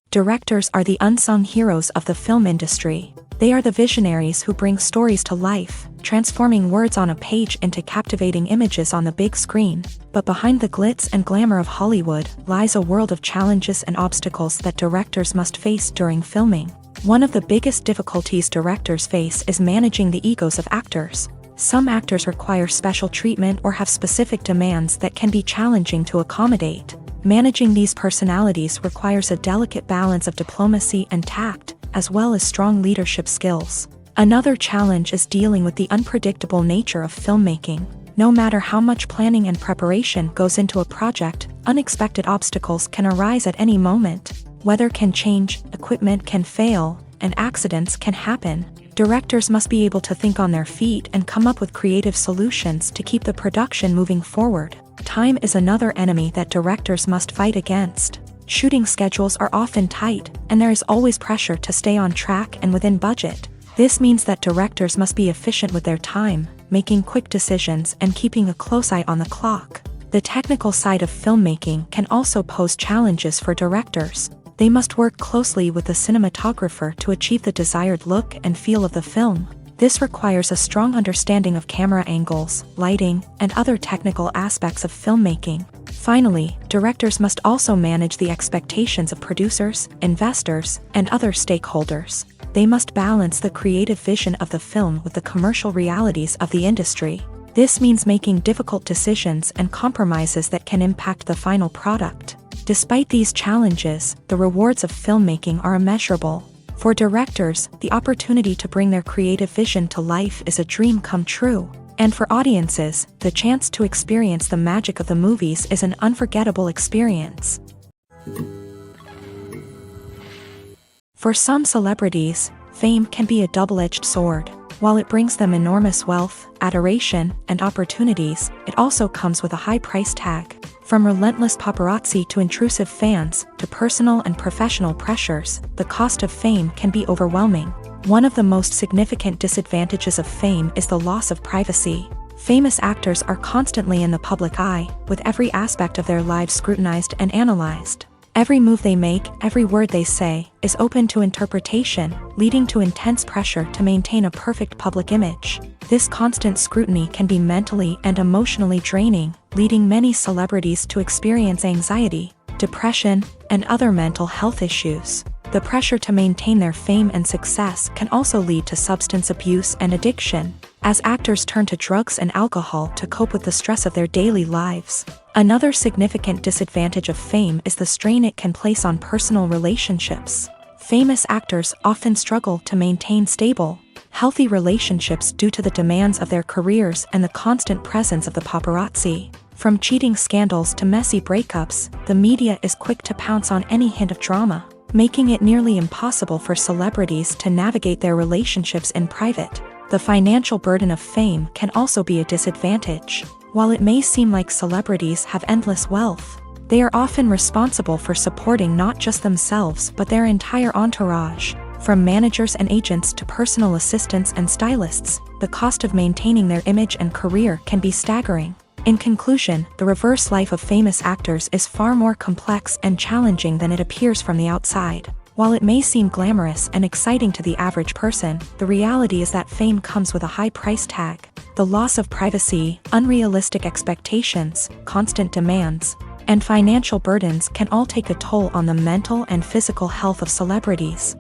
Directors are the unsung heroes of the film industry. They are the visionaries who bring stories to life, transforming words on a page into captivating images on the big screen. But behind the glitz and glamour of Hollywood lies a world of challenges and obstacles that directors must face during filming. One of the biggest difficulties directors face is managing the egos of actors. Some actors require special treatment or have specific demands that can be challenging to accommodate. Managing these personalities requires a delicate balance of diplomacy and tact, as well as strong leadership skills. Another challenge is dealing with the unpredictable nature of filmmaking. No matter how much planning and preparation goes into a project, unexpected obstacles can arise at any moment. Weather can change, equipment can fail, and accidents can happen. Directors must be able to think on their feet and come up with creative solutions to keep the production moving forward. Time is another enemy that directors must fight against. Shooting schedules are often tight, and there is always pressure to stay on track and within budget. This means that directors must be efficient with their time, making quick decisions and keeping a close eye on the clock. The technical side of filmmaking can also pose challenges for directors. They must work closely with the cinematographer to achieve the desired look and feel of the film. This requires a strong understanding of camera angles, lighting, and other technical aspects of filmmaking. Finally, directors must also manage the expectations of producers, investors, and other stakeholders. They must balance the creative vision of the film with the commercial realities of the industry. This means making difficult decisions and compromises that can impact the final product. Despite these challenges, the rewards of filmmaking are immeasurable. For directors, the opportunity to bring their creative vision to life is a dream come true. And for audiences, the chance to experience the magic of the movies is an unforgettable experience. For some celebrities, fame can be a double-edged sword. While it brings them enormous wealth, adoration, and opportunities, it also comes with a high price tag. From relentless paparazzi to intrusive fans, to personal and professional pressures, the cost of fame can be overwhelming. One of the most significant disadvantages of fame is the loss of privacy. Famous actors are constantly in the public eye, with every aspect of their lives scrutinized and analyzed. Every move they make, every word they say, is open to interpretation, leading to intense pressure to maintain a perfect public image. This constant scrutiny can be mentally and emotionally draining, leading many celebrities to experience anxiety, depression, and other mental health issues. The pressure to maintain their fame and success can also lead to substance abuse and addiction, as actors turn to drugs and alcohol to cope with the stress of their daily lives. Another significant disadvantage of fame is the strain it can place on personal relationships. Famous actors often struggle to maintain stable, healthy relationships due to the demands of their careers and the constant presence of the paparazzi. From cheating scandals to messy breakups, the media is quick to pounce on any hint of drama, making it nearly impossible for celebrities to navigate their relationships in private. The financial burden of fame can also be a disadvantage. While it may seem like celebrities have endless wealth, they are often responsible for supporting not just themselves but their entire entourage. From managers and agents to personal assistants and stylists, the cost of maintaining their image and career can be staggering. In conclusion, the reverse life of famous actors is far more complex and challenging than it appears from the outside. While it may seem glamorous and exciting to the average person, the reality is that fame comes with a high price tag. The loss of privacy, unrealistic expectations, constant demands, and financial burdens can all take a toll on the mental and physical health of celebrities.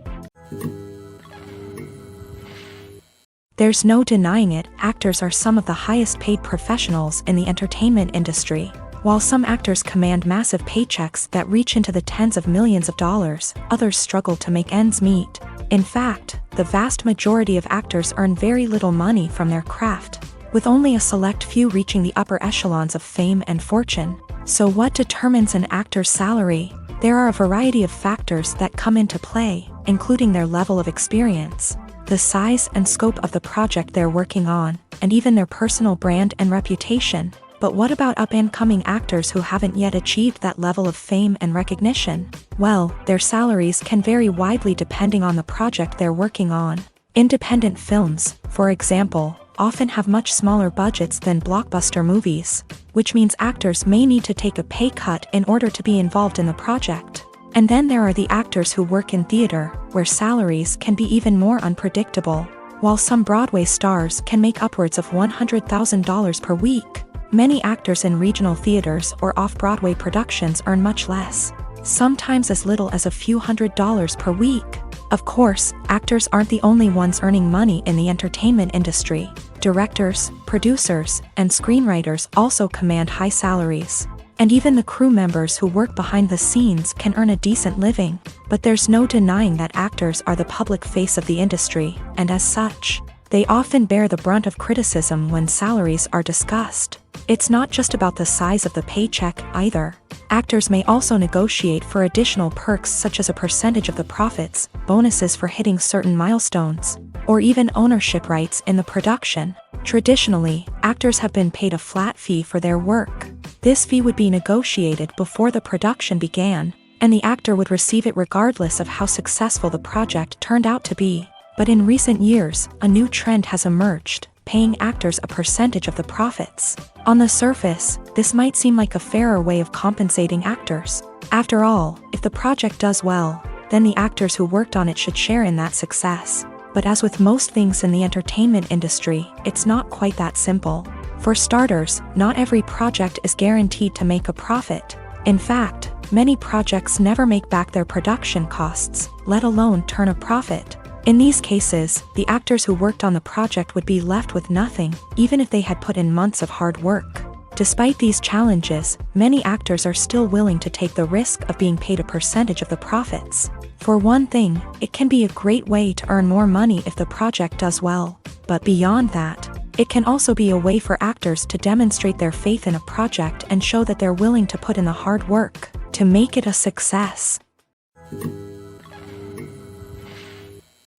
There's no denying it, actors are some of the highest paid professionals in the entertainment industry. While some actors command massive paychecks that reach into the tens of millions of dollars, others struggle to make ends meet. In fact, the vast majority of actors earn very little money from their craft, with only a select few reaching the upper echelons of fame and fortune. So what determines an actor's salary? There are a variety of factors that come into play, including their level of experience, the size and scope of the project they're working on, and even their personal brand and reputation. But what about up-and-coming actors who haven't yet achieved that level of fame and recognition? Well, their salaries can vary widely depending on the project they're working on. Independent films, for example, often have much smaller budgets than blockbuster movies, which means actors may need to take a pay cut in order to be involved in the project. And then there are the actors who work in theater, where salaries can be even more unpredictable. While some Broadway stars can make upwards of $100,000 per week, many actors in regional theaters or off-Broadway productions earn much less, sometimes as little as a few $100s per week. Of course, actors aren't the only ones earning money in the entertainment industry. Directors, producers, and screenwriters also command high salaries. And even the crew members who work behind the scenes can earn a decent living. But there's no denying that actors are the public face of the industry, and as such, they often bear the brunt of criticism when salaries are discussed. It's not just about the size of the paycheck, either. Actors may also negotiate for additional perks such as a percentage of the profits, bonuses for hitting certain milestones, or even ownership rights in the production. Traditionally, actors have been paid a flat fee for their work. This fee would be negotiated before the production began, and the actor would receive it regardless of how successful the project turned out to be. But in recent years, a new trend has emerged, paying actors a percentage of the profits. On the surface, this might seem like a fairer way of compensating actors. After all, if the project does well, then the actors who worked on it should share in that success. But as with most things in the entertainment industry, it's not quite that simple. For starters, not every project is guaranteed to make a profit. In fact, many projects never make back their production costs, let alone turn a profit. In these cases, the actors who worked on the project would be left with nothing, even if they had put in months of hard work. Despite these challenges, many actors are still willing to take the risk of being paid a percentage of the profits. For one thing, it can be a great way to earn more money if the project does well. But beyond that, it can also be a way for actors to demonstrate their faith in a project and show that they're willing to put in the hard work to make it a success.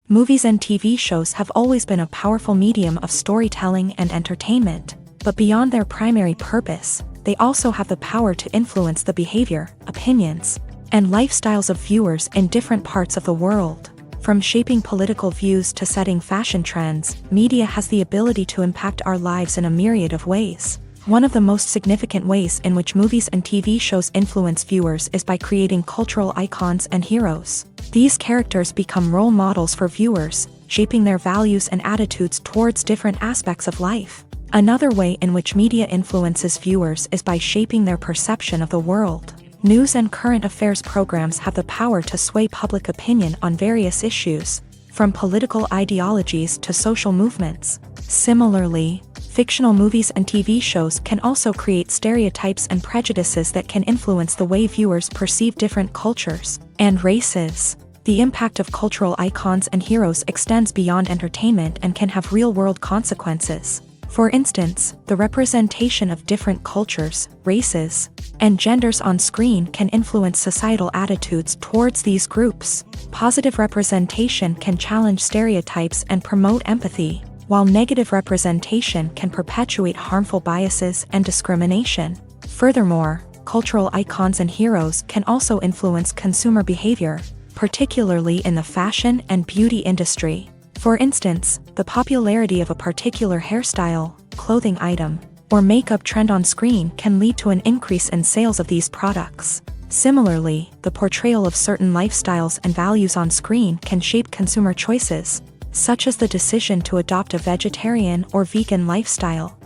Movies and TV shows have always been a powerful medium of storytelling and entertainment, but beyond their primary purpose, they also have the power to influence the behavior, opinions, and lifestyles of viewers in different parts of the world. From shaping political views to setting fashion trends, media has the ability to impact our lives in a myriad of ways. One of the most significant ways in which movies and TV shows influence viewers is by creating cultural icons and heroes. These characters become role models for viewers, shaping their values and attitudes towards different aspects of life. Another way in which media influences viewers is by shaping their perception of the world. News and current affairs programs have the power to sway public opinion on various issues, from political ideologies to social movements. Similarly, fictional movies and TV shows can also create stereotypes and prejudices that can influence the way viewers perceive different cultures and races. The impact of cultural icons and heroes extends beyond entertainment and can have real-world consequences. For instance, the representation of different cultures, races, and genders on screen can influence societal attitudes towards these groups. Positive representation can challenge stereotypes and promote empathy, while negative representation can perpetuate harmful biases and discrimination. Furthermore, cultural icons and heroes can also influence consumer behavior, particularly in the fashion and beauty industry. For instance, the popularity of a particular hairstyle, clothing item, or makeup trend on screen can lead to an increase in sales of these products. Similarly, the portrayal of certain lifestyles and values on screen can shape consumer choices, such as the decision to adopt a vegetarian or vegan lifestyle.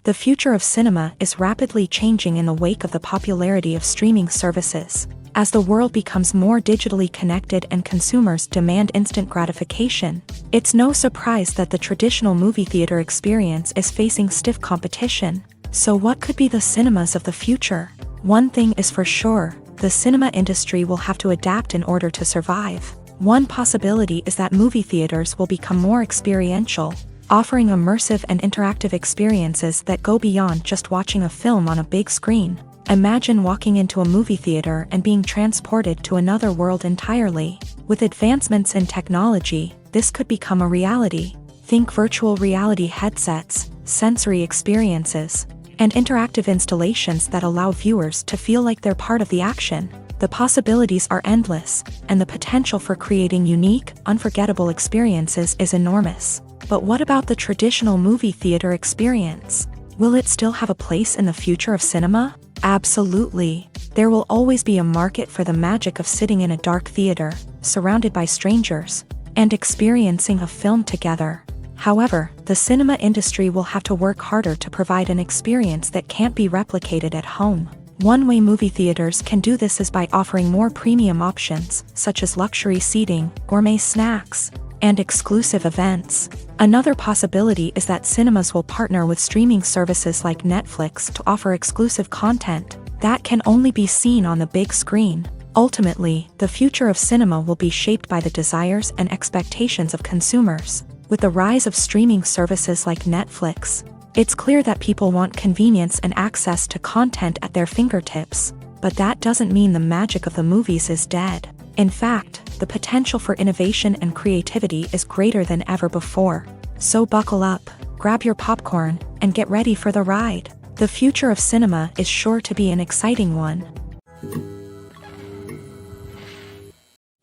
The future of cinema is rapidly changing in the wake of the popularity of streaming services. As the world becomes more digitally connected and consumers demand instant gratification, it's no surprise that the traditional movie theater experience is facing stiff competition. So what could be the cinemas of the future? One thing is for sure, the cinema industry will have to adapt in order to survive. One possibility is that movie theaters will become more experiential, offering immersive and interactive experiences that go beyond just watching a film on a big screen. Imagine walking into a movie theater and being transported to another world entirely. With advancements in technology, this could become a reality. Think virtual reality headsets, sensory experiences, and interactive installations that allow viewers to feel like they're part of the action. The possibilities are endless, and the potential for creating unique, unforgettable experiences is enormous. But what about the traditional movie theater experience? Will it still have a place in the future of cinema? Absolutely. There will always be a market for the magic of sitting in a dark theater, surrounded by strangers, and experiencing a film together. However, the cinema industry will have to work harder to provide an experience that can't be replicated at home. One way movie theaters can do this is by offering more premium options, such as luxury seating, gourmet snacks, and exclusive events. Another possibility is that cinemas will partner with streaming services like Netflix to offer exclusive content that can only be seen on the big screen. Ultimately, the future of cinema will be shaped by the desires and expectations of consumers. With the rise of streaming services like Netflix, it's clear that people want convenience and access to content at their fingertips. But that doesn't mean the magic of the movies is dead. In fact, the potential for innovation and creativity is greater than ever before. So buckle up, grab your popcorn, and get ready for the ride. The future of cinema is sure to be an exciting one.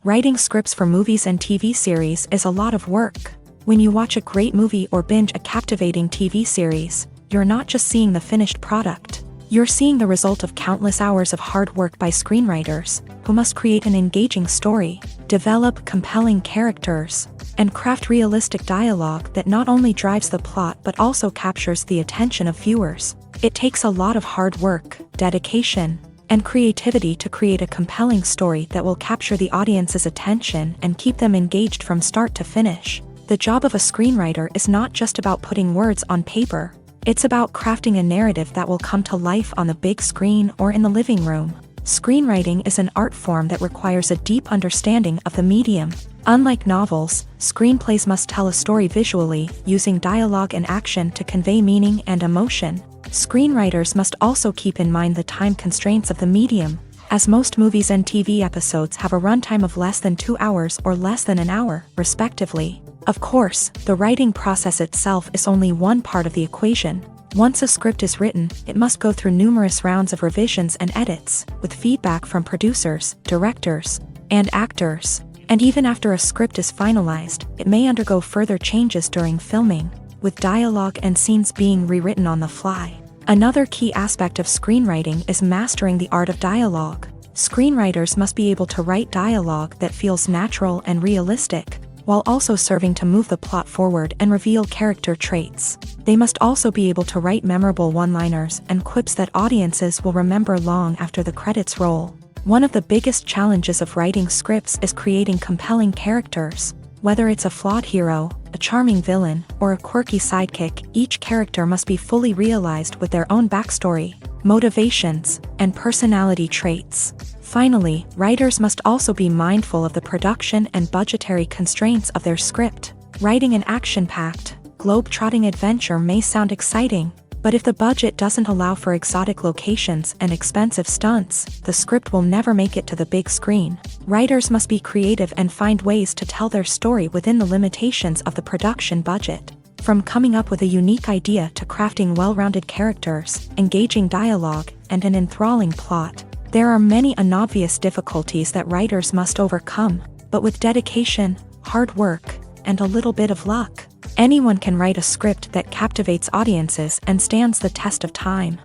Writing scripts for movies and TV series is a lot of work. When you watch a great movie or binge a captivating TV series, you're not just seeing the finished product. You're seeing the result of countless hours of hard work by screenwriters, who must create an engaging story, develop compelling characters, and craft realistic dialogue that not only drives the plot but also captures the attention of viewers. It takes a lot of hard work, dedication, and creativity to create a compelling story that will capture the audience's attention and keep them engaged from start to finish. The job of a screenwriter is not just about putting words on paper. It's about crafting a narrative that will come to life on the big screen or in the living room. Screenwriting is an art form that requires a deep understanding of the medium. Unlike novels, screenplays must tell a story visually, using dialogue and action to convey meaning and emotion. Screenwriters must also keep in mind the time constraints of the medium, as most movies and TV episodes have a runtime of less than 2 hours or less than an hour, respectively. Of course, the writing process itself is only one part of the equation. Once a script is written, it must go through numerous rounds of revisions and edits, with feedback from producers, directors, and actors. And even after a script is finalized, it may undergo further changes during filming, with dialogue and scenes being rewritten on the fly. Another key aspect of screenwriting is mastering the art of dialogue. Screenwriters must be able to write dialogue that feels natural and realistic, while also serving to move the plot forward and reveal character traits. They must also be able to write memorable one-liners and quips that audiences will remember long after the credits roll. One of the biggest challenges of writing scripts is creating compelling characters. Whether it's a flawed hero, a charming villain, or a quirky sidekick, each character must be fully realized with their own backstory, motivations, and personality traits. Finally, writers must also be mindful of the production and budgetary constraints of their script. Writing an action-packed, globe-trotting adventure may sound exciting, but if the budget doesn't allow for exotic locations and expensive stunts, the script will never make it to the big screen. Writers must be creative and find ways to tell their story within the limitations of the production budget. From coming up with a unique idea to crafting well-rounded characters, engaging dialogue, and an enthralling plot, there are many unobvious difficulties that writers must overcome, but with dedication, hard work, and a little bit of luck, anyone can write a script that captivates audiences and stands the test of time.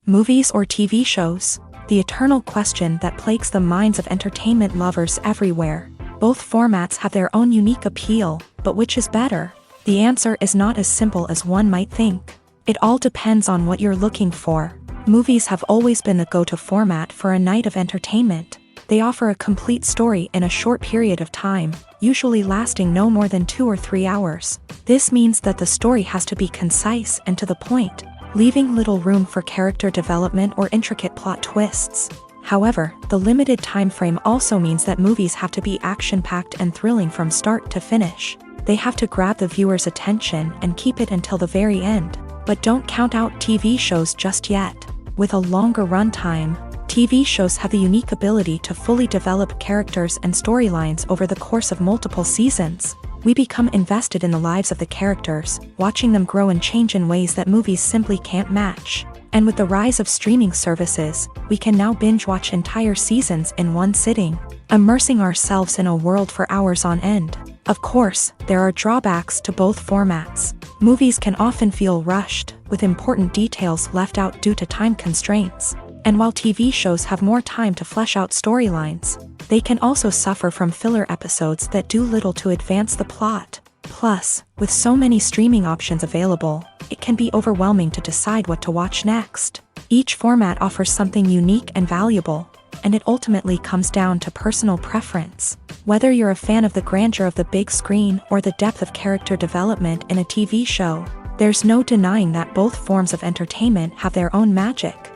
Movies or TV shows? The eternal question that plagues the minds of entertainment lovers everywhere. Both formats have their own unique appeal, but which is better? The answer is not as simple as one might think. It all depends on what you're looking for. Movies have always been the go-to format for a night of entertainment. They offer a complete story in a short period of time, usually lasting no more than 2 or 3 hours. This means that the story has to be concise and to the point, leaving little room for character development or intricate plot twists. However, the limited time frame also means that movies have to be action-packed and thrilling from start to finish. They have to grab the viewer's attention and keep it until the very end. But don't count out TV shows just yet. With a longer runtime, TV shows have the unique ability to fully develop characters and storylines over the course of multiple seasons. We become invested in the lives of the characters, watching them grow and change in ways that movies simply can't match. And with the rise of streaming services, we can now binge-watch entire seasons in one sitting, immersing ourselves in a world for hours on end. Of course, there are drawbacks to both formats. Movies can often feel rushed, with important details left out due to time constraints. And while TV shows have more time to flesh out storylines, they can also suffer from filler episodes that do little to advance the plot. Plus, with so many streaming options available, it can be overwhelming to decide what to watch next. Each format offers something unique and valuable, and it ultimately comes down to personal preference. Whether you're a fan of the grandeur of the big screen or the depth of character development in a TV show, there's no denying that both forms of entertainment have their own magic.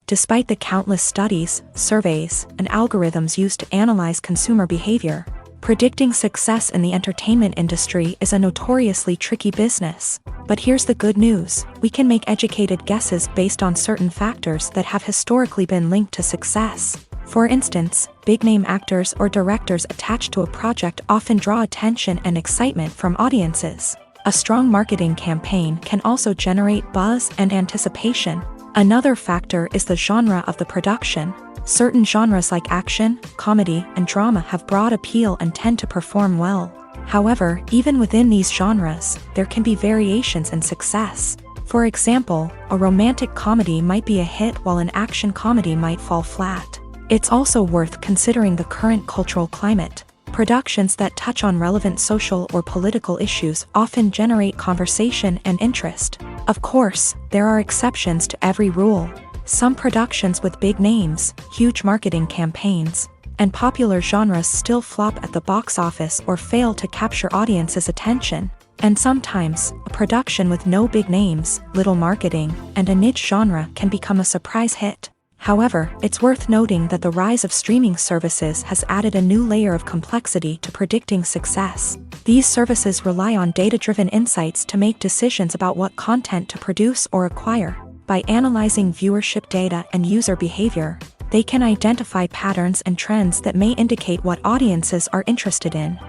Despite the countless studies, surveys, and algorithms used to analyze consumer behavior, predicting success in the entertainment industry is a notoriously tricky business. But here's the good news: we can make educated guesses based on certain factors that have historically been linked to success. For instance, big-name actors or directors attached to a project often draw attention and excitement from audiences. A strong marketing campaign can also generate buzz and anticipation. Another factor is the genre of the production. Certain genres like action, comedy, and drama have broad appeal and tend to perform well. However, even within these genres, there can be variations in success. For example, a romantic comedy might be a hit while an action comedy might fall flat. It's also worth considering the current cultural climate. Productions that touch on relevant social or political issues often generate conversation and interest. Of course, there are exceptions to every rule. Some productions with big names, huge marketing campaigns, and popular genres still flop at the box office or fail to capture audiences' attention. And sometimes, a production with no big names, little marketing, and a niche genre can become a surprise hit. However, it's worth noting that the rise of streaming services has added a new layer of complexity to predicting success. These services rely on data-driven insights to make decisions about what content to produce or acquire. By analyzing viewership data and user behavior, they can identify patterns and trends that may indicate what audiences are interested in.